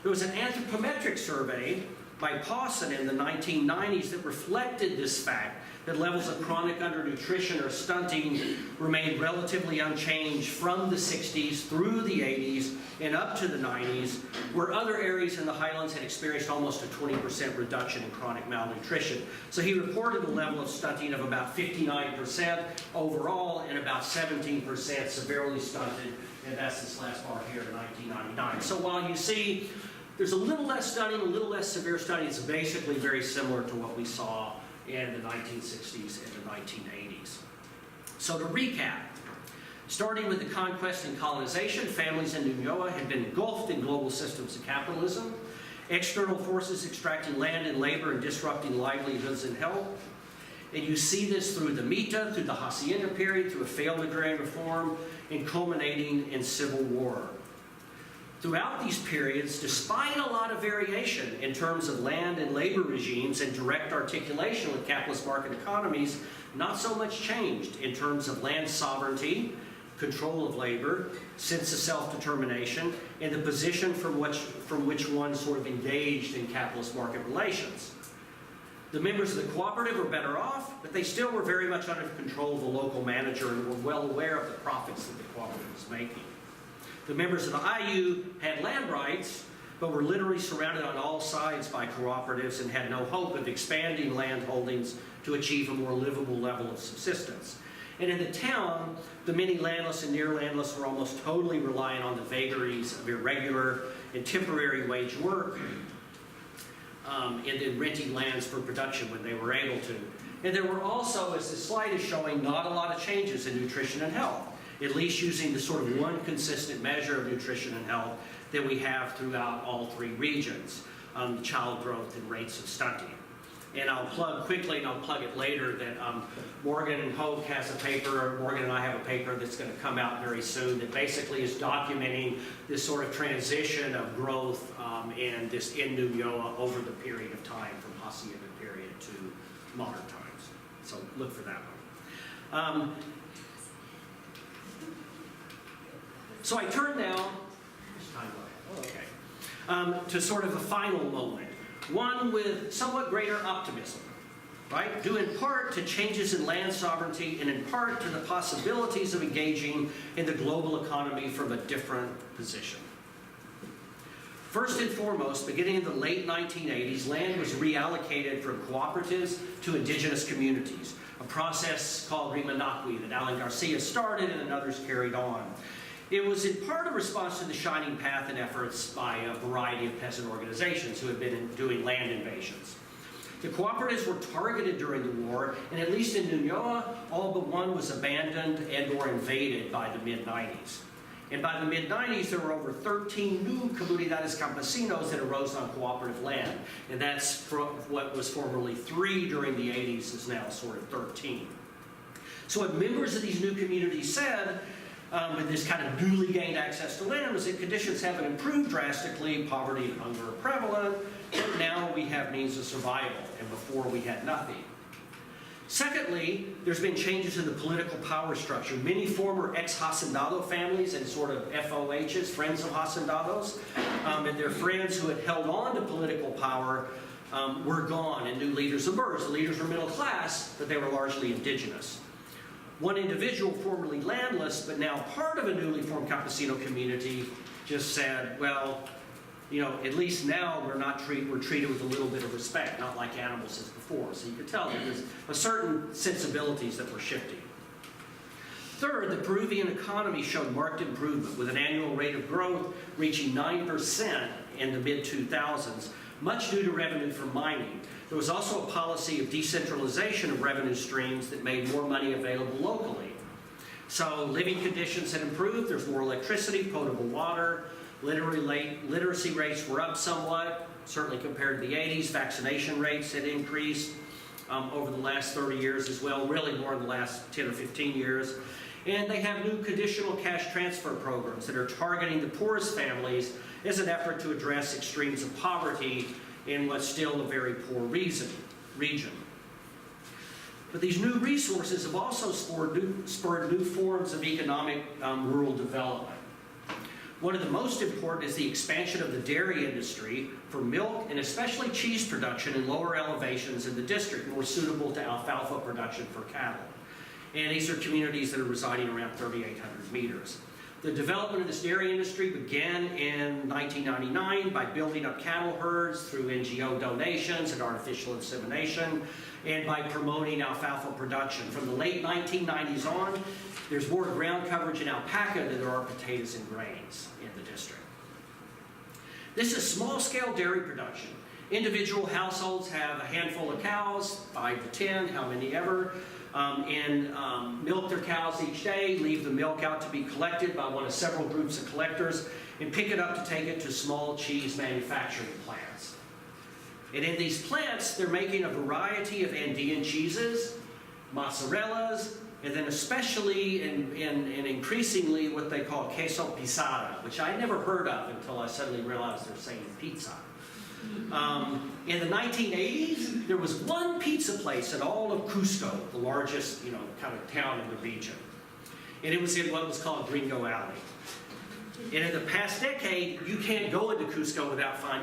There was an anthropometric survey by Pawson in the 1990s that reflected this fact, that levels of chronic undernutrition or stunting remained relatively unchanged from the 60s through the 80s and up to the 90s, where other areas in the highlands had experienced almost a 20% reduction in chronic malnutrition. So he reported a level of stunting of about 59% overall and about 17% severely stunted, and that's this last bar here in 1999. So while you see there's a little less stunting, a little less severe stunting, it's basically very similar to what we saw in the 1960s and the 1980s. So to recap, starting with the conquest and colonization, families in Ñuñoa had been engulfed in global systems of capitalism, external forces extracting land and labor and disrupting livelihoods and health. And you see this through the Mita, through the Hacienda period, through a failed Agrarian Reform, and culminating in civil war. Throughout these periods, despite a lot of variation in terms of land and labor regimes and direct articulation with capitalist market economies, not so much changed in terms of land sovereignty, control of labor, sense of self-determination, and the position from which one sort of engaged in capitalist market relations. The members of the cooperative were better off, but they still were very much under control of the local manager and were well aware of the profits that the cooperative was making. The members of the IU had land rights, but were literally surrounded on all sides by cooperatives and had no hope of expanding land holdings to achieve a more livable level of subsistence. And in the town, the many landless and near landless were almost totally reliant on the vagaries of irregular and temporary wage work, and then renting lands for production when they were able to. And there were also, as this slide is showing, not a lot of changes in nutrition and health, at least using the sort of one consistent measure of nutrition and health that we have throughout all three regions, child growth and rates of stunting. And I'll plug quickly, and I'll plug it later, that Morgan and Hoke has a paper, Morgan and I have a paper that's going to come out very soon that basically is documenting this sort of transition of growth and this in Ñuñoa over the period of time from Hacienda period to modern times. So look for that one. So I turn now, to sort of a final moment, one with somewhat greater optimism, right? Due in part to changes in land sovereignty and in part to the possibilities of engaging in the global economy from a different position. First and foremost, beginning in the late 1980s, land was reallocated from cooperatives to indigenous communities, a process called Rimanaqui that Alan Garcia started and others carried on. It was in part a response to the Shining Path and efforts by a variety of peasant organizations who had been doing land invasions. The cooperatives were targeted during the war, and at least in Ñuñoa, all but one was abandoned and or invaded by the mid-90s. And by the mid-90s, there were over 13 new comunidades campesinos that arose on cooperative land. And that's from what was formerly 3 during the 80s is now sort of 13. So what members of these new communities said, with this kind of newly gained access to land, was that conditions haven't improved drastically, poverty and hunger are prevalent, but now we have means of survival, and before we had nothing. Secondly, there's been changes in the political power structure. Many former ex-hacendado families and sort of FOHs, friends of hacendados, and their friends who had held on to political power were gone, and new leaders emerged. The leaders were middle class, but they were largely indigenous. One individual, formerly landless, but now part of a newly formed campesino community, just said, well, at least now we're treated with a little bit of respect, not like animals as before. So you could tell that there's a certain sensibilities that were shifting. Third, the Peruvian economy showed marked improvement with an annual rate of growth reaching 9% in the mid-2000s, much due to revenue from mining. There was also a policy of decentralization of revenue streams that made more money available locally. So living conditions had improved, there's more electricity, potable water, literacy rates were up somewhat, certainly compared to the 80s. Vaccination rates had increased over the last 30 years as well, really more in the last 10 or 15 years. And they have new conditional cash transfer programs that are targeting the poorest families as an effort to address extremes of poverty in what's still a very poor region. But these new resources have also spurred new forms of economic rural development. One of the most important is the expansion of the dairy industry for milk and especially cheese production in lower elevations in the district, more suitable to alfalfa production for cattle. And these are communities that are residing around 3,800 meters. The development of this dairy industry began in 1999 by building up cattle herds through NGO donations and artificial insemination, and by promoting alfalfa production. From the late 1990s on, there's more ground coverage in alpaca than there are potatoes and grains in the district. This is small-scale dairy production. Individual households have a handful of cows, 5 to 10, how many ever, and milk their cows each day, leave the milk out to be collected by one of several groups of collectors, and pick it up to take it to small cheese manufacturing plants. And in these plants, they're making a variety of Andean cheeses, mozzarellas, and then especially and increasingly what they call queso pisada, which I never heard of until I suddenly realized they're saying pizza. In the 1980s, there was one pizza place in all of Cusco, the largest, kind of town in the region. And it was in what was called Gringo Alley. And in the past decade, you can't go into Cusco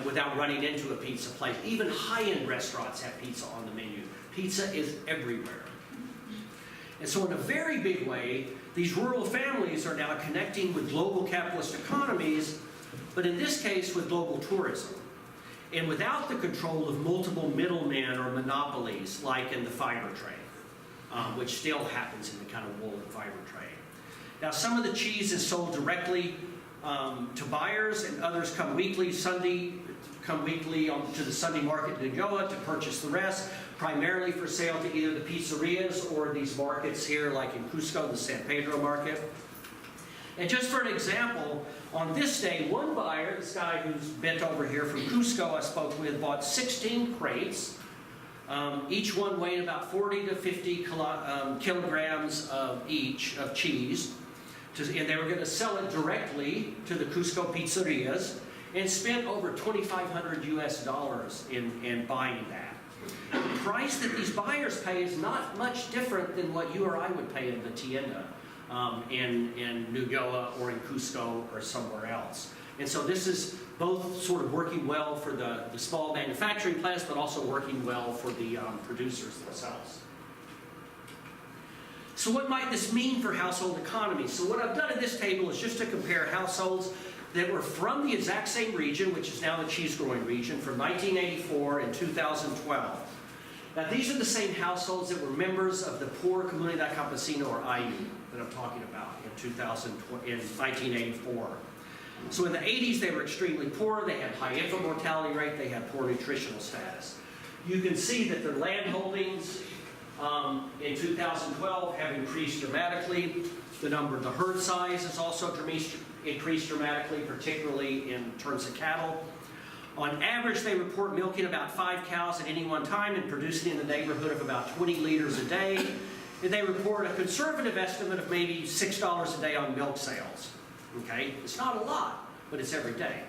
without running into a pizza place. Even high-end restaurants have pizza on the menu. Pizza is everywhere. And so in a very big way, these rural families are now connecting with global capitalist economies, but in this case with global tourism. And without the control of multiple middlemen or monopolies, like in the fiber trade, which still happens in the kind of wool and fiber trade. Now, some of the cheese is sold directly to buyers, and others come weekly to the Sunday market in Goa to purchase the rest, primarily for sale to either the pizzerias or these markets here, like in Cusco, the San Pedro market. And just for an example, on this day, one buyer, this guy who's bent over here from Cusco I spoke with, bought 16 crates, each one weighing about 40 to 50 kilograms of cheese, and they were going to sell it directly to the Cusco pizzerias, and spent over $2,500 US in buying that. The price that these buyers pay is not much different than what you or I would pay in the tienda. In New Goa or in Cusco or somewhere else. And so this is both sort of working well for the small manufacturing plants, but also working well for the producers themselves. So what might this mean for household economies? So what I've done in this table is just to compare households that were from the exact same region, which is now the cheese growing region, from 1984 and 2012. Now these are the same households that were members of the Poor Comunidad Campesina, or IU, that I'm talking about in 1984. So in the 80s, they were extremely poor. They had high infant mortality rate. They had poor nutritional status. You can see that their land holdings in 2012 have increased dramatically. The herd size has also increased dramatically, particularly in terms of cattle. On average, they report milking about 5 cows at any one time and producing in the neighborhood of about 20 liters a day. And they report a conservative estimate of maybe $6 a day on milk sales. Okay? It's not a lot, but it's every day.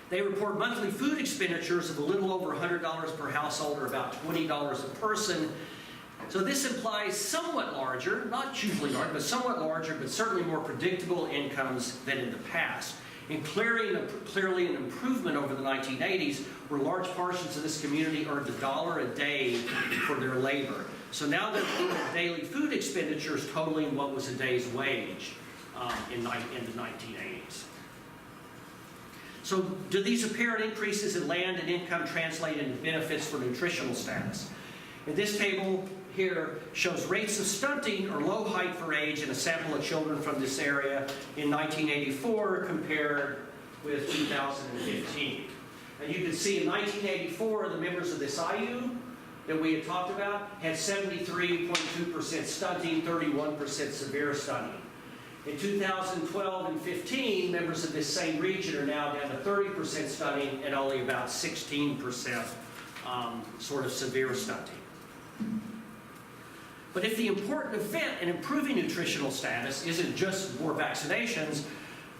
They report monthly food expenditures of a little over $100 per household, or about $20 a person. So this implies somewhat larger, not hugely large, but somewhat larger, but certainly more predictable incomes than in the past. And clearly an improvement over the 1980s, where large portions of this community earned $1 a day for their labor. So now they're daily food expenditures totaling what was a day's wage in the 1980s. So do these apparent increases in land and income translate into benefits for nutritional status? And this table here shows rates of stunting or low height for age in a sample of children from this area in 1984 compared with 2015. And you can see in 1984, the members of this IU that we had talked about had 73.2% stunting, 31% severe stunting. In 2012 and 15, members of this same region are now down to 30% stunting and only about 16% sort of severe stunting. But if the important event in improving nutritional status isn't just more vaccinations,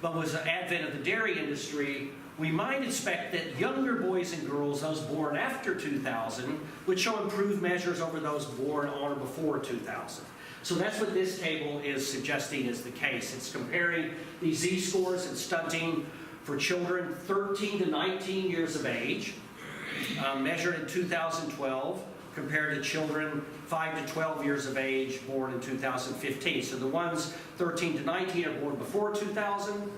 but was the advent of the dairy industry, we might expect that younger boys and girls, those born after 2000, would show improved measures over those born on or before 2000. So that's what this table is suggesting is the case. It's comparing these Z-scores and stunting for children 13 to 19 years of age, measured in 2012, compared to children 5 to 12 years of age born in 2015. So the ones 13 to 19 are born before 2000,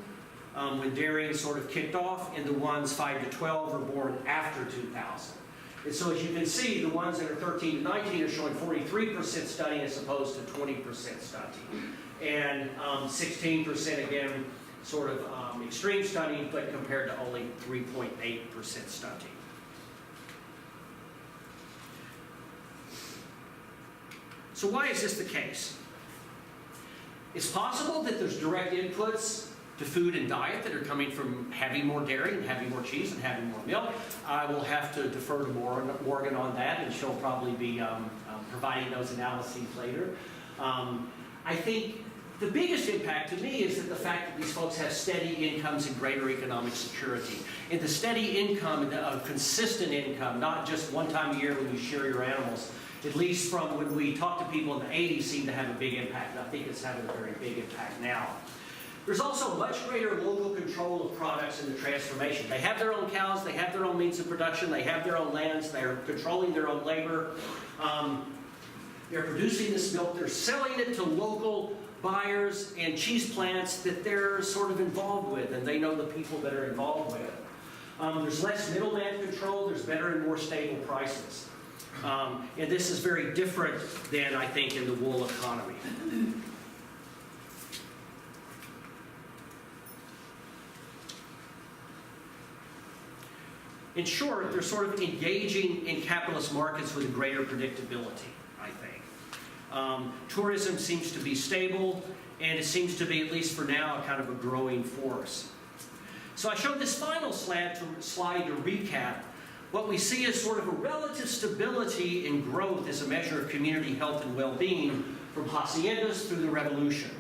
when dairying sort of kicked off, and the ones 5 to 12 are born after 2000. And so as you can see, the ones that are 13 to 19 are showing 43% stunting as opposed to 20% stunting. And 16% again, sort of extreme stunting, but compared to only 3.8% stunting. So why is this the case? It's possible that there's direct inputs to food and diet that are coming from having more dairy and having more cheese and having more milk. I will have to defer to Morgan on that, and she'll probably be providing those analyses later. I think the biggest impact to me is that the fact that these folks have steady incomes and greater economic security. And the steady income, and a consistent income, not just one time a year when you share your animals, at least from when we talked to people in the 80s, seemed to have a big impact. And I think it's having a very big impact now. There's also much greater local control of products in the transformation. They have their own cows, they have their own means of production, they have their own lands, they're controlling their own labor. They're producing this milk, they're selling it to local buyers and cheese plants that they're sort of involved with, and they know the people that are involved with it. There's less middleman control, there's better and more stable prices. And this is very different than, I think, in the wool economy. In short, they're sort of engaging in capitalist markets with greater predictability, I think. Tourism seems to be stable, and it seems to be, at least for now, kind of a growing force. So I showed this final slide to recap. What we see is sort of a relative stability in growth as a measure of community health and well-being from haciendas through the revolution,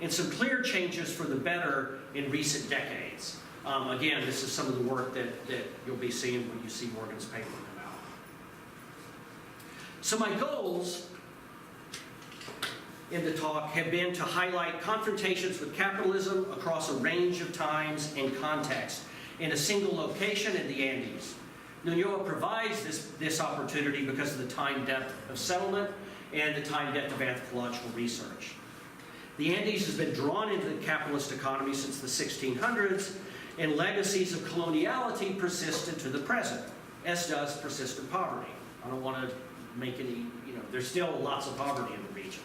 and some clear changes for the better in recent decades. Again, this is some of the work that you'll be seeing when you see Morgan's paper come out. So my goals in the talk have been to highlight confrontations with capitalism across a range of times and contexts in a single location in the Andes. Nuñoa provides this opportunity because of the time depth of settlement and the time depth of anthropological research. The Andes has been drawn into the capitalist economy since the 1600s, and legacies of coloniality persisted to the present, as does persistent poverty. I don't want to make any, there's still lots of poverty in the region.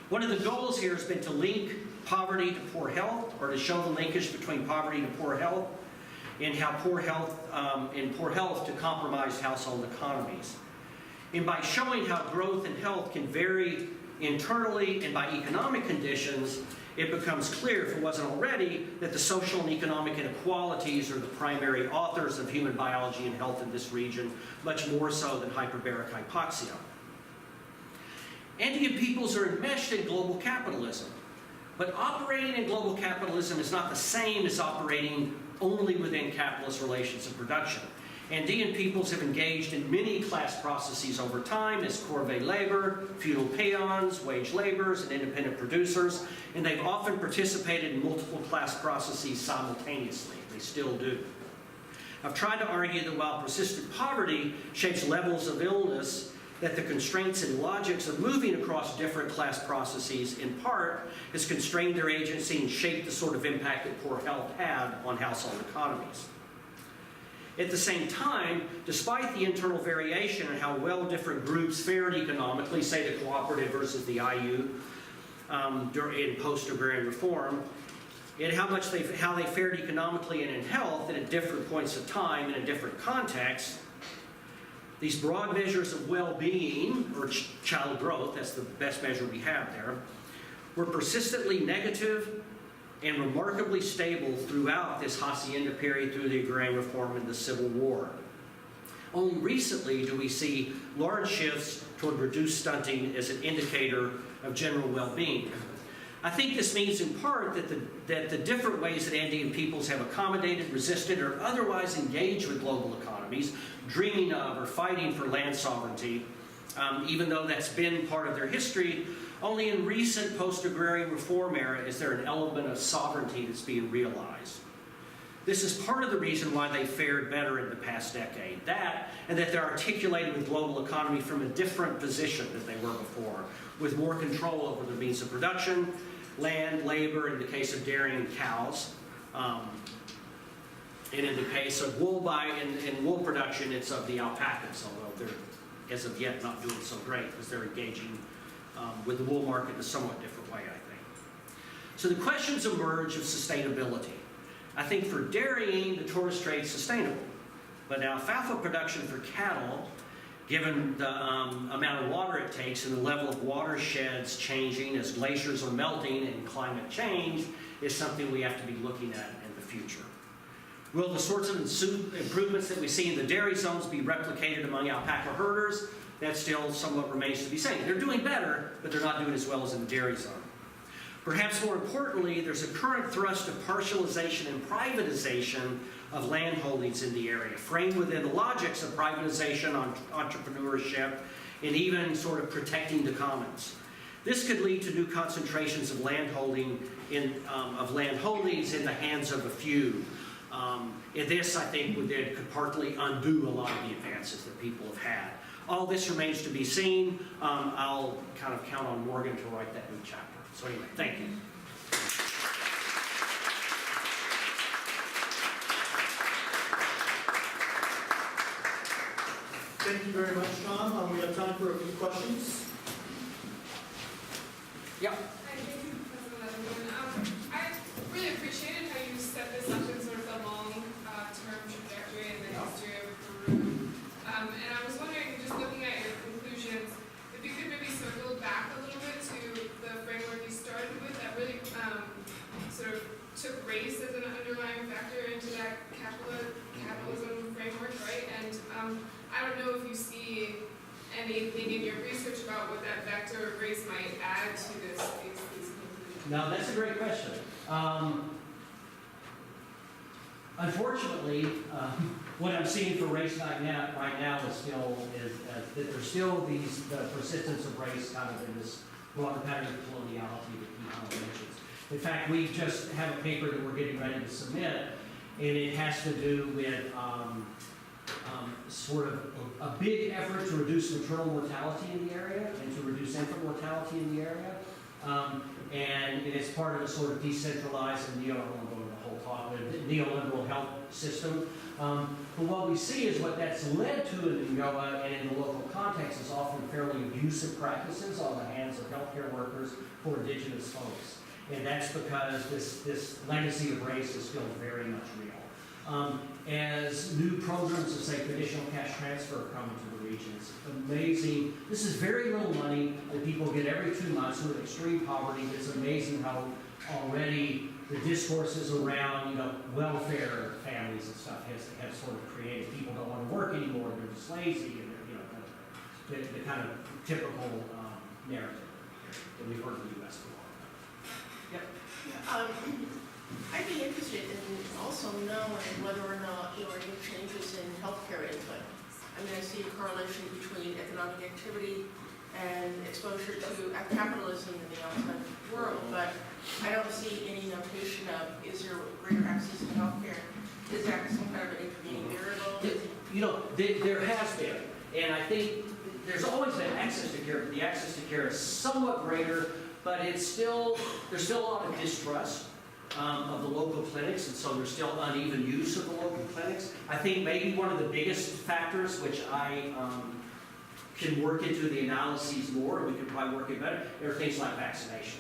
One of the goals here has been to link poverty to poor health, or to show the linkage between poverty and poor health, and how poor health to compromised household economies. And by showing how growth and health can vary internally and by economic conditions, it becomes clear, if it wasn't already, that the social and economic inequalities are the primary authors of human biology and health in this region, much more so than hyperbaric hypoxia. Andean peoples are enmeshed in global capitalism, but operating in global capitalism is not the same as operating only within capitalist relations of production. Andean peoples have engaged in many class processes over time as corvée labor, feudal peons, wage laborers, and independent producers, and they've often participated in multiple class processes simultaneously. They still do. I've tried to argue that while persistent poverty shapes levels of illness that the constraints and logics of moving across different class processes in part has constrained their agency and shaped the sort of impact that poor health had on household economies. At the same time, despite the internal variation in how well different groups fared economically, say the cooperative versus the IU in post-agrarian reform, and how they fared economically and in health and at different points of time and in different contexts, these broad measures of well-being, or child growth, that's the best measure we have there, were persistently negative and remarkably stable throughout this hacienda period through the Agrarian Reform and the Civil War. Only recently do we see large shifts toward reduced stunting as an indicator of general well-being. I think this means in part that the different ways that Andean peoples have accommodated, resisted, or otherwise engaged with global economies, dreaming of or fighting for land sovereignty, even though that's been part of their history, only in recent post-agrarian reform era is there an element of sovereignty that's being realized. This is part of the reason why they fared better in the past decade. That, and that they're articulating with global economy from a different position than they were before, with more control over the means of production, land, labor, in the case of dairy and cows. And in the case of wool and wool production, it's of the alpacas, although they're, as of yet, not doing so great because they're engaging with the wool market in a somewhat different way, I think. So the questions emerge of sustainability. I think for dairying, the Torres Strait's sustainable. But alfalfa production for cattle, given the amount of water it takes and the level of watersheds changing as glaciers are melting and climate change, is something we have to be looking at in the future. Will the sorts of improvements that we see in the dairy zones be replicated among alpaca herders? That still somewhat remains to be seen. They're doing better, but they're not doing as well as in the dairy zone. Perhaps more importantly, there's a current thrust of partialization and privatization of land holdings in the area, framed within the logics of privatization, entrepreneurship, and even sort of protecting the commons. This could lead to new concentrations of land holdings in the hands of a few. And this, I think, could partly undo a lot of the advances that people have had. All this remains to be seen. I'll kind of count on Morgan to write that new chapter. So anyway, thank you. Thank you very much, Tom. We have time for a few questions. Yeah. Thank you, President Leatherman. I really appreciated how you set this up in sort of the long-term trajectory in the history of Peru. And I was wondering, just looking at your conclusions, if you could maybe circle back a little bit to the framework you started with that really sort of took race as an underlying factor into that capitalism framework, right? And I don't know if you see anything in your research about what that vector of race might add to these conclusions. No, that's a great question. Unfortunately, what I'm seeing for race right now is that there's still the persistence of race kind of in this broader pattern of coloniality that Keith mentions. In fact, we just have a paper that we're getting ready to submit, and it has to do with sort of a big effort to reduce maternal mortality in the area and to reduce infant mortality in the area. And it's part of a sort of decentralized and neoliberal health system. But what we see is what that's led to in NGOA and in the local context is often fairly abusive practices on the hands of healthcare workers for indigenous folks. And that's because this legacy of race is still very much real. As new programs of, say, conditional cash transfer come into the region, it's amazing. This is very little money that people get every 2 months who are in extreme poverty. It's amazing how already the discourses around, welfare families and stuff have sort of created. People don't want to work anymore. They're just lazy, and they're, the kind of typical narrative that we've heard in the U.S. for a long time. Yep. I'd be interested in also knowing whether or not there are any changes in healthcare input. I mean, I see a correlation between economic activity and exposure to capitalism in the outside world, but I don't see any notation of is there greater access to healthcare? Is that some kind of an intervening variable? There has been, and I think there's always been access to care, but the access to care is somewhat greater, but there's still a lot of distrust of the local clinics, and so there's still uneven use of the local clinics. I think maybe one of the biggest factors, which I can work into the analyses more, and we can probably work it better, are things like vaccinations.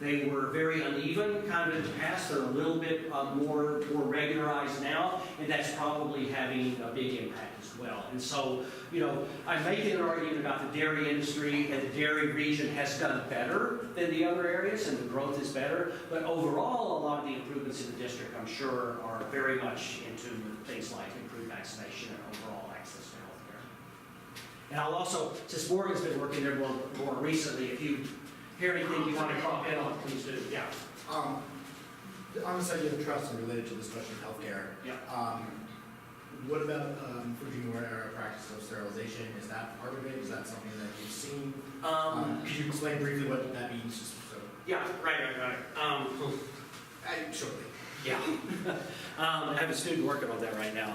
They were very uneven kind of in the past. They're a little bit more regularized now, and that's probably having a big impact as well. And so, you know, I'm making an argument about the dairy industry, and the dairy region has done better than the other areas, and the growth is better. But overall, a lot of the improvements in the district, I'm sure, are very much into things like improved vaccination and overall access to health care. And I'll also, since Morgan's been working there more recently, if you hear anything you want to crop in on, please do. Yeah. On the subject of trust and related to this question of healthcare, Yeah. what about Fujimori era practice of sterilization? Is that part of it? Is that something that you've seen? Could you explain briefly what that means? Just so. Yeah, right. Shortly. Yeah. I have a student working on that right now.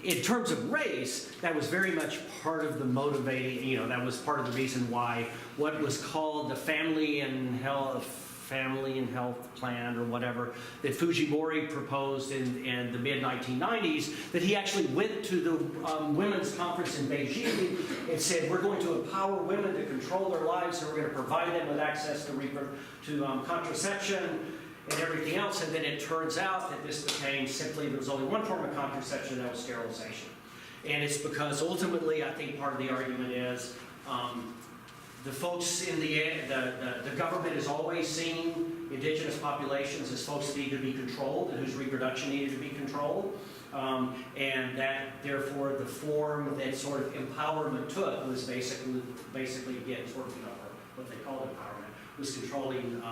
In terms of race, that was very much part of the motivating, you know, that was part of the reason why what was called the Family and Health Plan or whatever that Fujimori proposed in the mid-1990s, that he actually went to the women's conference in Beijing and said, we're going to empower women to control their lives, and we're going to provide them with access to contraception and everything else. And then it turns out that this became simply, there was only one form of contraception, that was sterilization. And it's because ultimately, I think part of the argument is the folks in the government has always seen indigenous populations as folks that need to be controlled and whose reproduction needed to be controlled. And that, therefore, the form that sort of empowerment took was basically again, sort of, you know, what they called empowerment, was controlling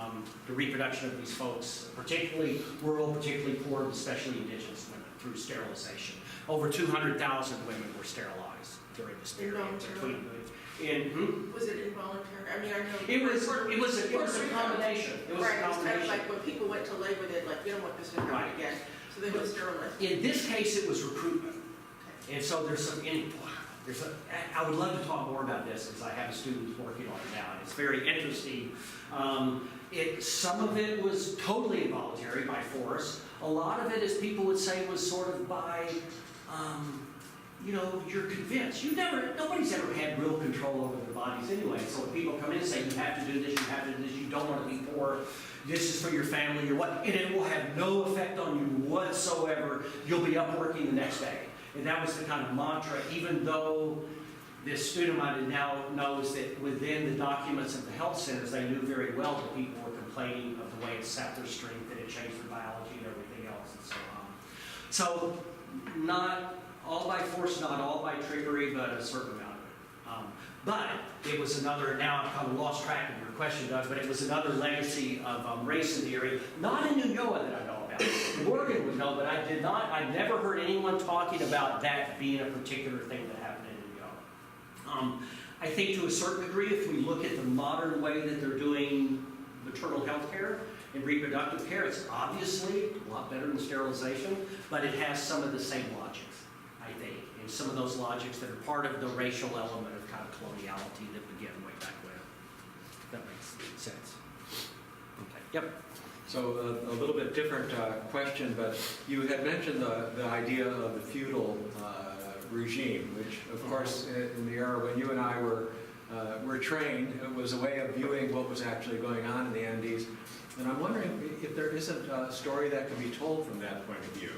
the reproduction of these folks, particularly rural, particularly poor, especially indigenous women, through sterilization. Over 200,000 women were sterilized during this period. Was it involuntary? I mean, I know. It was a combination. It was right, a combination. It was kind of like when people went to labor, they're like, we don't want this to happen again. So they were sterilized. In this case, it was recruitment. Okay. And so I would love to talk more about this because I have a student who's working on it now. It's very interesting. Some of it was totally involuntary by force. A lot of it, as people would say, was sort of by, you know, you're convinced. Nobody's ever had real control over their bodies anyway. So when people come in and say, you have to do this, you have to do this, you don't want to be poor, this is for your family, or what, and it will have no effect on you whatsoever. You'll be up working the next day. And that was the kind of mantra, even though this student of mine now knows that within the documents of the health centers, they knew very well that people were complaining of the way it sapped their strength, that it changed their biology and everything else, and so on. So not all by force, not all by trickery, but a certain amount of it. But it was another, now I've kind of lost track of your question, Doug, but it was another legacy of race in the area, not in New York that I know about. Morgan would know, but I've never heard anyone talking about that being a particular thing that happened in New York. I think to a certain degree, if we look at the modern way that they're doing maternal health care and reproductive care, it's obviously a lot better than sterilization, but it has some of the same logics, I think, and some of those logics that are part of the racial element of kind of coloniality that began way back when. If that makes sense. Okay. Yep. So a little bit different question, but you had mentioned the idea of the feudal regime, which, of course, in the era when you and I were trained, it was a way of viewing what was actually going on in the Andes. And I'm wondering if there isn't a story that can be told from that point of view.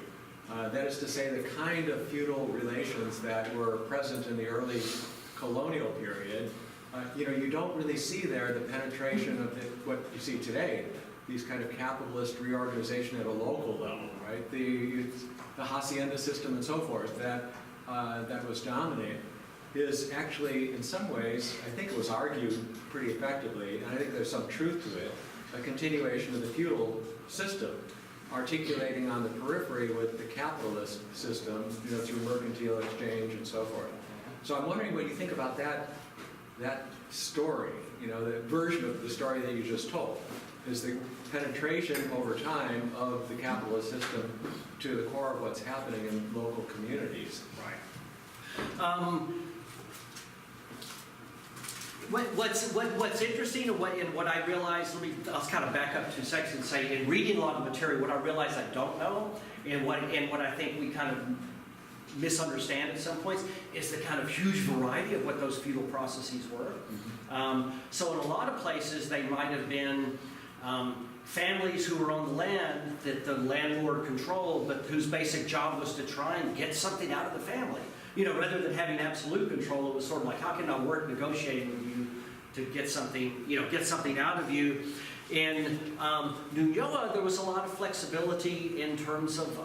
That is to say, the kind of feudal relations that were present in the early colonial period, you don't really see there the penetration of what you see today, these kind of capitalist reorganization at a local level, right? The hacienda system and so forth that was dominant is actually, in some ways, I think it was argued pretty effectively, and I think there's some truth to it, a continuation of the feudal system, articulating on the periphery with the capitalist system, through mercantile exchange and so forth. So I'm wondering what you think about that story, the version of the story that you just told. Is the penetration over time of the capitalist system to the core of what's happening in local communities. Right. What's interesting and what I realized, I'll kind of back up 2 seconds and say, in reading a lot of material, what I realized I don't know, and what I think we kind of misunderstand at some points, is the kind of huge variety of what those feudal processes were. So in a lot of places, they might have been families who were on the land that the landlord controlled, but whose basic job was to try and get something out of the family. You know, rather than having absolute control, it was sort of like, how can I work negotiating with you to get something, get something out of you? In Ñuñoa, there was a lot of flexibility in terms of,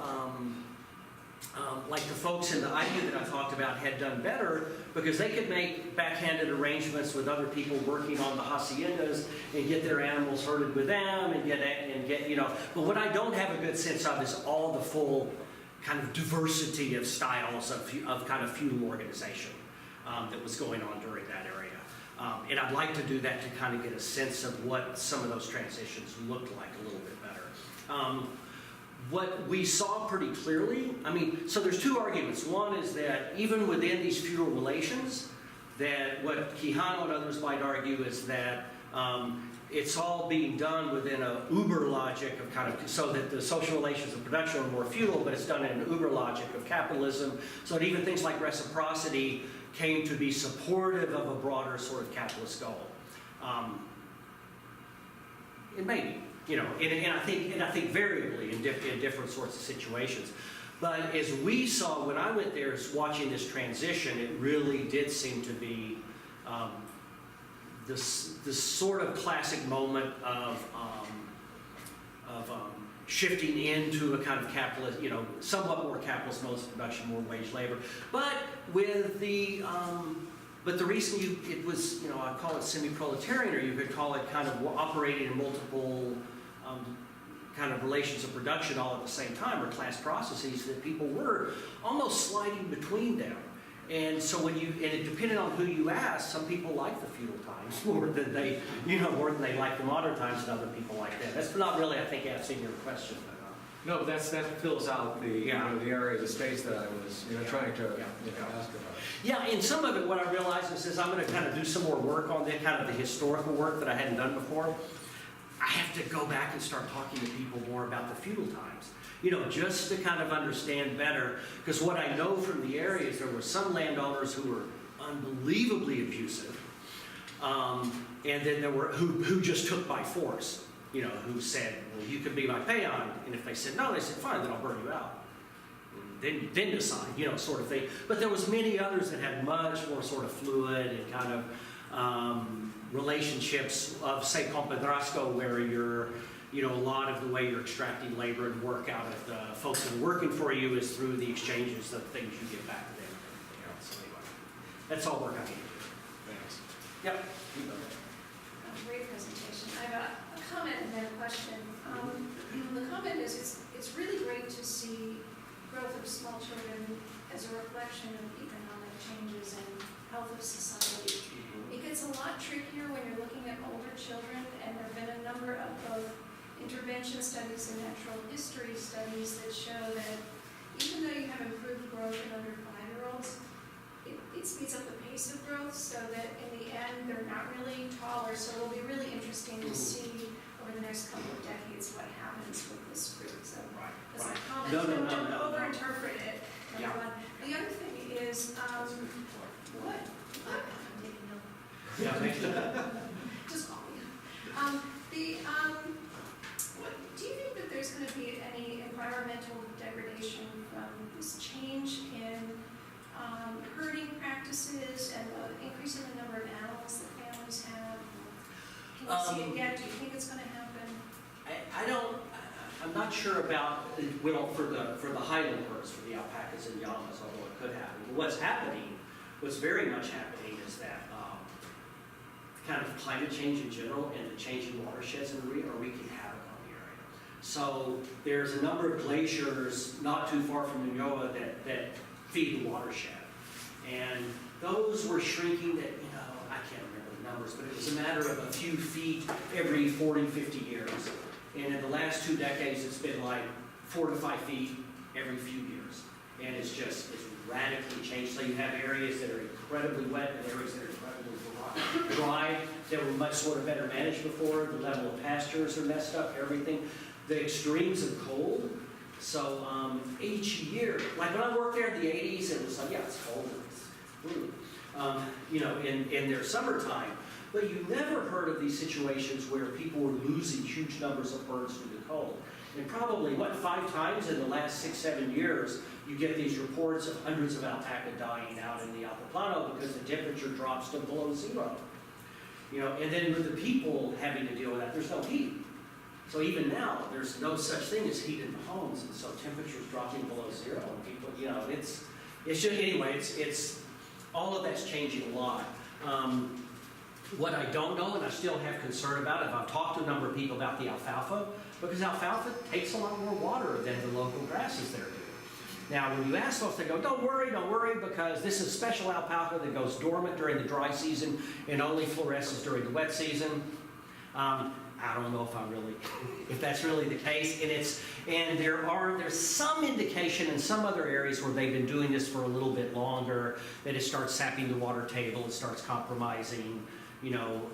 like the folks in the idea that I talked about had done better because they could make backhanded arrangements with other people working on the haciendas and get their animals herded with them and get but what I don't have a good sense of is all the full kind of diversity of styles of kind of feudal organization that was going on during that area. And I'd like to do that to kind of get a sense of what some of those transitions looked like a little bit better. What we saw pretty clearly, so there's 2 arguments. One is that even within these feudal relations, that what Quijano and others might argue is that it's all being done within a uber logic of kind of, so that the social relations of production are more feudal, but it's done in an uber logic of capitalism, so that even things like reciprocity came to be supportive of a broader sort of capitalist goal. It may be. And I think variably in different sorts of situations. But as we saw when I went there, watching this transition, it really did seem to be this sort of classic moment of shifting into a kind of capitalist, somewhat more capitalist modes of production, more wage labor. But with the reason it was, I call it semi-proletarian, or you could call it kind of operating in multiple kind of relations of production all at the same time, or class processes, that people were almost sliding between them. And so it depended on who you asked, some people like the feudal times more than they like the modern times, and other people like that. That's not really, I think, answering your question. No, that fills out the the area of the space that I was trying to ask about. Yeah, and some of it, what I realized is I'm going to kind of do some more work on the historical work that I hadn't done before. I have to go back and start talking to people more about the feudal times, just to kind of understand better. Because what I know from the area is there were some landowners who were unbelievably abusive, and then there were who just took by force, who said, well, you can be my peon, and if they said no, they said, fine, then I'll burn you out. And then decide, sort of thing. But there was many others that had much more sort of fluid and kind of relationships of, say, compadrasco, where you're, a lot of the way you're extracting labor and work out of the folks that are working for you is through the exchanges of things you give back to them and everything else. So anyway, that's all we're going to do. Thanks. Yep. Great presentation. I have a comment and then a question. The comment is it's really great to see growth of small children as a reflection of economic changes and health of society. It gets a lot trickier when you're looking at older children, and there have been a number of both intervention studies and natural history studies that show that even though you have improved growth in under 5-year-olds, it speeds up the pace of growth so that in the end they're not really taller. So it'll be really interesting to see over the next couple of decades what happens with this group. So that's a comment. Don't overinterpret it. Yeah. The other thing is, what? Yeah, thank you. Just call me. Do you think that there's going to be any environmental degradation from this change in herding practices and the increasing the number of animals that families have? Can you see it yet? Do you think it's going to happen? I'm not sure about, for the highland herds, for the alpacas and llamas, although it could happen. But what's very much happening is that kind of climate change in general and the changing watersheds are wreaking havoc on the area. So there's a number of glaciers not too far from Ñuñoa that feed the watershed. And those were shrinking that, I can't remember the numbers, but it was a matter of a few feet every 40, 50 years. And in the last 2 decades, it's been like 4 to 5 feet every few years. and it's radically changed. So you have areas that are incredibly wet and areas that are incredibly dry that were much sort of better managed before. The level of pastures are messed up, everything. The extremes of cold. So each year, like when I worked there in the 80s, it was like, yeah, it's cold. It's in their summertime. But you never heard of these situations where people were losing huge numbers of birds due to cold. And probably, 5 times in the last 6-7 years, you get these reports of hundreds of alpaca dying out in the Altiplano because the temperature drops to below 0. And then with the people having to deal with that, there's no heat. So even now, there's no such thing as heat in the homes, and so temperatures dropping below 0, and people, it's just, anyway, it's all of that's changing a lot. What I don't know, and I still have concern about it, I've talked to a number of people about the alfalfa, because alfalfa takes a lot more water than the local grasses there do. Now, when you ask folks, they go, don't worry, because this is special alfalfa that goes dormant during the dry season and only fluoresces during the wet season. I don't know if that's really the case, and there's some indication in some other areas where they've been doing this for a little bit longer that it starts sapping the water table, it starts compromising,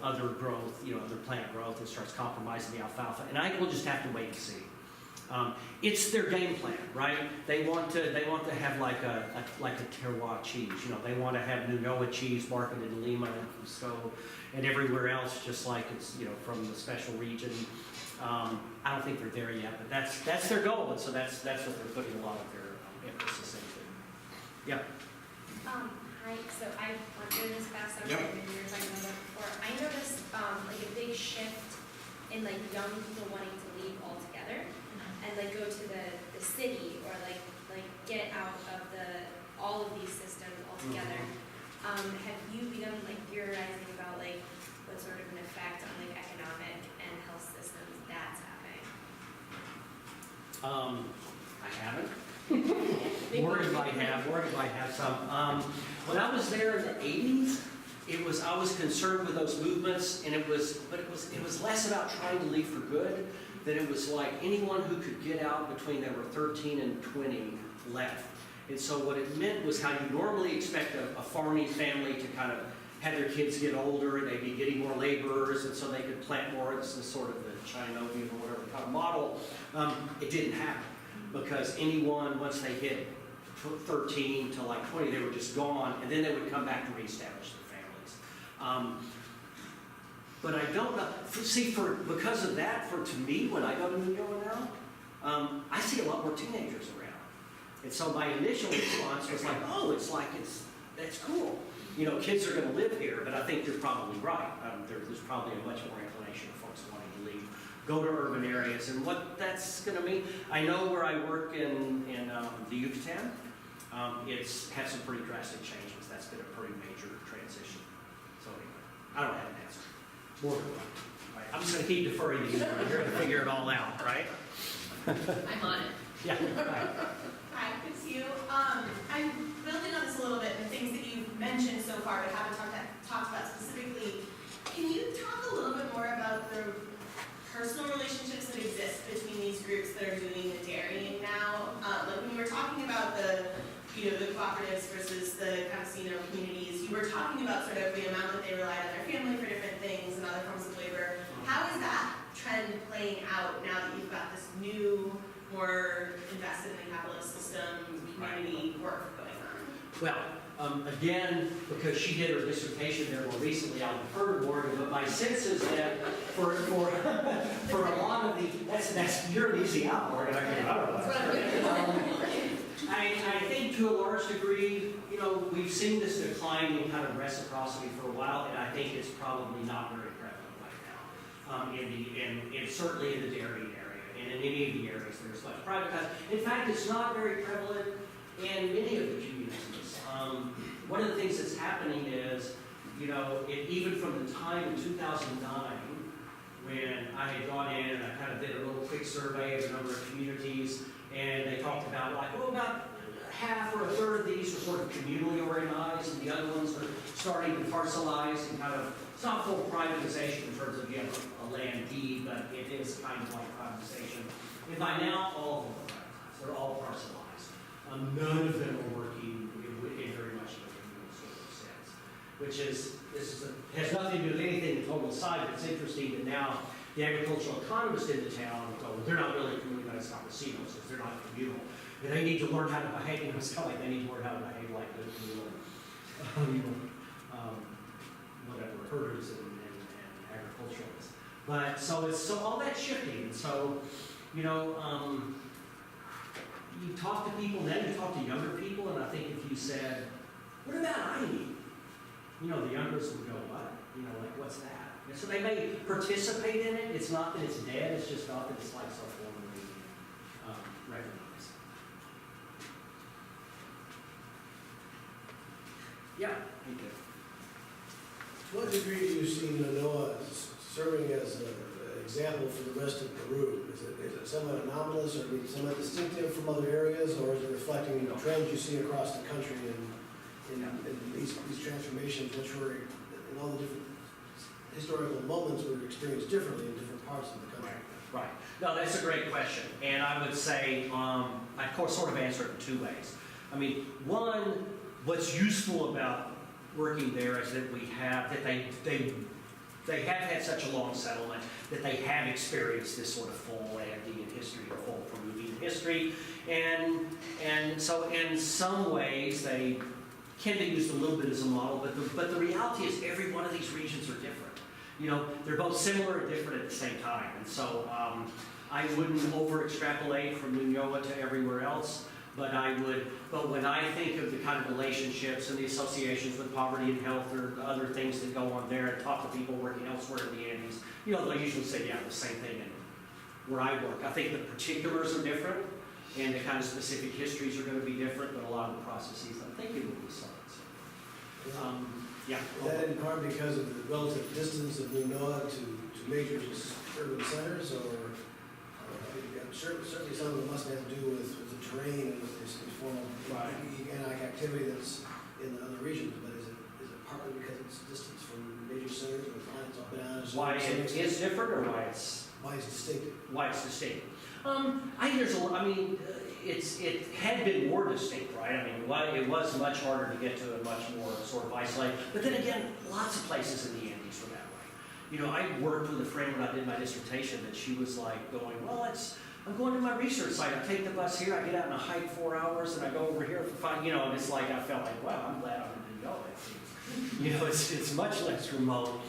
other growth, other plant growth, it starts compromising the alfalfa, and I think we'll just have to wait and see. It's their game plan, right? They want to have like a terroir cheese, they want to have Nunoa cheese marketed in Lima and Cusco and everywhere else, just like it's, from the special region. I don't think they're there yet, but that's their goal, and so that's what they're putting a lot of their emphasis into. Yeah. Hi, so I've worked in this past several years, I know that before. I noticed like a big shift in like young people wanting to leave altogether and like go to the city or like get out of all of these systems altogether. Have you begun like theorizing about like what sort of an effect on like economic and health systems that's having? I haven't. Worried might have some. When I was there in the 80s, I was concerned with those movements, and it was less about trying to leave for good than it was like anyone who could get out between they were 13 and 20 left. And so what it meant was how you normally expect a farming family to kind of have their kids get older, and they'd be getting more laborers, and so they could plant more. This is sort of the Chinovian or whatever kind of model. It didn't happen because anyone, once they hit 13 to like 20, they were just gone, and then they would come back to reestablish their families. But I don't know. Because of that, to me, when I go to New York now, I see a lot more teenagers around. And so my initial response was like, that's cool. Kids are going to live here, but I think you're probably right. There's probably a much more inclination of folks wanting to leave, go to urban areas, and what that's going to mean. I know where I work in the Yucatan, it's had some pretty drastic changes. That's been a pretty major transition. So anyway, I don't have an answer. More to run. Right. I'm just going to keep deferring to you. You're going to figure it all out, right? I'm on it. Yeah. Right. Hi, good to see you. I'm building on this a little bit, the things that you've mentioned so far but haven't talked about specifically. Can you talk a little bit more about the personal relationships that exist between these groups that are doing the dairying now? Like when you were talking about the cooperatives versus the campesino communities, you were talking about sort of the amount that they relied on their family for different things and other forms of labor. How is that trend playing out now that you've got this new, more invested in the capitalist system, community work going on? Well, again, because she did her dissertation there more recently, I'll defer to Morgan, but my sense is that for a lot of the, you're an easy out, Morgan. I think to a large degree, we've seen this decline in kind of reciprocity for a while, and I think it's probably not very prevalent right now. And certainly in the dairy area, and in any of the areas there's much privatized. In fact, it's not very prevalent in many of the communities. One of the things that's happening is, even from the time in 2009, when I had gone in and I kind of did a little quick survey of a number of communities, and they talked about about half or a third of these are sort of communally organized, and the other ones are starting to parcelize and kind of, it's not full privatization in terms of a land deed, but it is kind of like privatization. And by now, all of them are privatized. They're all parcelized. None of them are working in very much of a communal sort of sense, which is, has nothing to do with anything the total side, but it's interesting that now the agricultural economists in the town go, well, they're not really communalized campesinos, because they're not communal. And they need to learn how to behave, you know, it's kind of like they need to learn how to behave like the communal, whatever, herders and agriculturalists. But so all that's shifting, and so, you talk to people, and then you talk to younger people, and I think if you said, what about INE? The youngers would go, what? Like, what's that? And so they may participate in it. It's not that it's dead, it's just not that it's like so formally recognized. Yeah, you do. To what degree do you see Nonoa serving as an example for the rest of Peru? Is it somewhat anomalous, or somewhat distinctive from other areas, or is it reflecting the trends you see across the country in these transformations, which were in all the different historical moments were experienced differently in different parts of the country? Right. No, that's a great question. And I would say, I of course sort of answer it in two ways. I mean, one, what's useful about working there is that they have had such a long settlement that they have experienced this sort of full Andean history or full Peruvian history. And so in some ways they can be used a little bit as a model, but the reality is every one of these regions are different. They're both similar and different at the same time. And so I wouldn't over extrapolate from Nuñoa to everywhere else. But when I think of the kind of relationships and the associations with poverty and health or the other things that go on there, and talk to people working elsewhere in the Andes, they usually say, yeah, the same thing where I work. I think the particulars are different, and the kind of specific histories are going to be different, but a lot of the processes, I think, it will be solid. Yeah. Is that in part because of the relative distance of Nuñoa to major urban centers, or certainly some of it must have to do with the terrain and with this form of economic activity that's in the other regions, but is it partly because it's distance from major centers or clients up and down? Why it is different, or why it's distinctive? Why it's distinct. I think it had been more distinct, right? I mean, it was much harder to get to, and much more sort of isolated. But then again, lots of places in the Andes were that way. I worked with a friend when I did my dissertation that she was like going, well, I'm going to my research site. I take the bus here, I get out and I hike 4 hours, and I go over here for 5, and it's like, I felt like, wow, I'm glad I'm in New York. It's much less remote.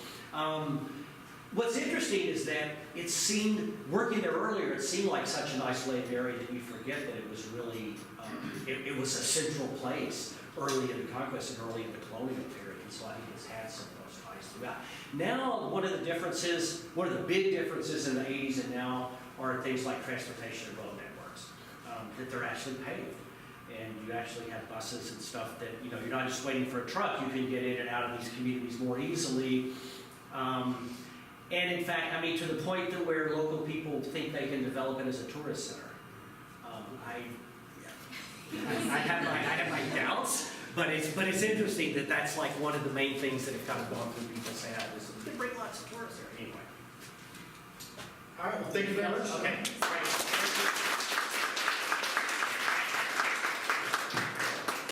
What's interesting is that it seemed, working there earlier, it seemed like such an isolated area that you forget that it was really, it was a central place early in the conquest and early in the colonial period. And so I think it's had some of those ties throughout. Now, one of the big differences in the 80s and now are things like transportation and road networks, that they're actually paved. And you actually have buses and stuff that, you're not just waiting for a truck, you can get in and out of these communities more easily. And in fact, to the point that where local people think they can develop it as a tourist center. I have my doubts, but it's interesting that that's like one of the main things that have kind of gone through people's heads. They bring lots of tourists there anyway. All right, well, thank you very much. Okay.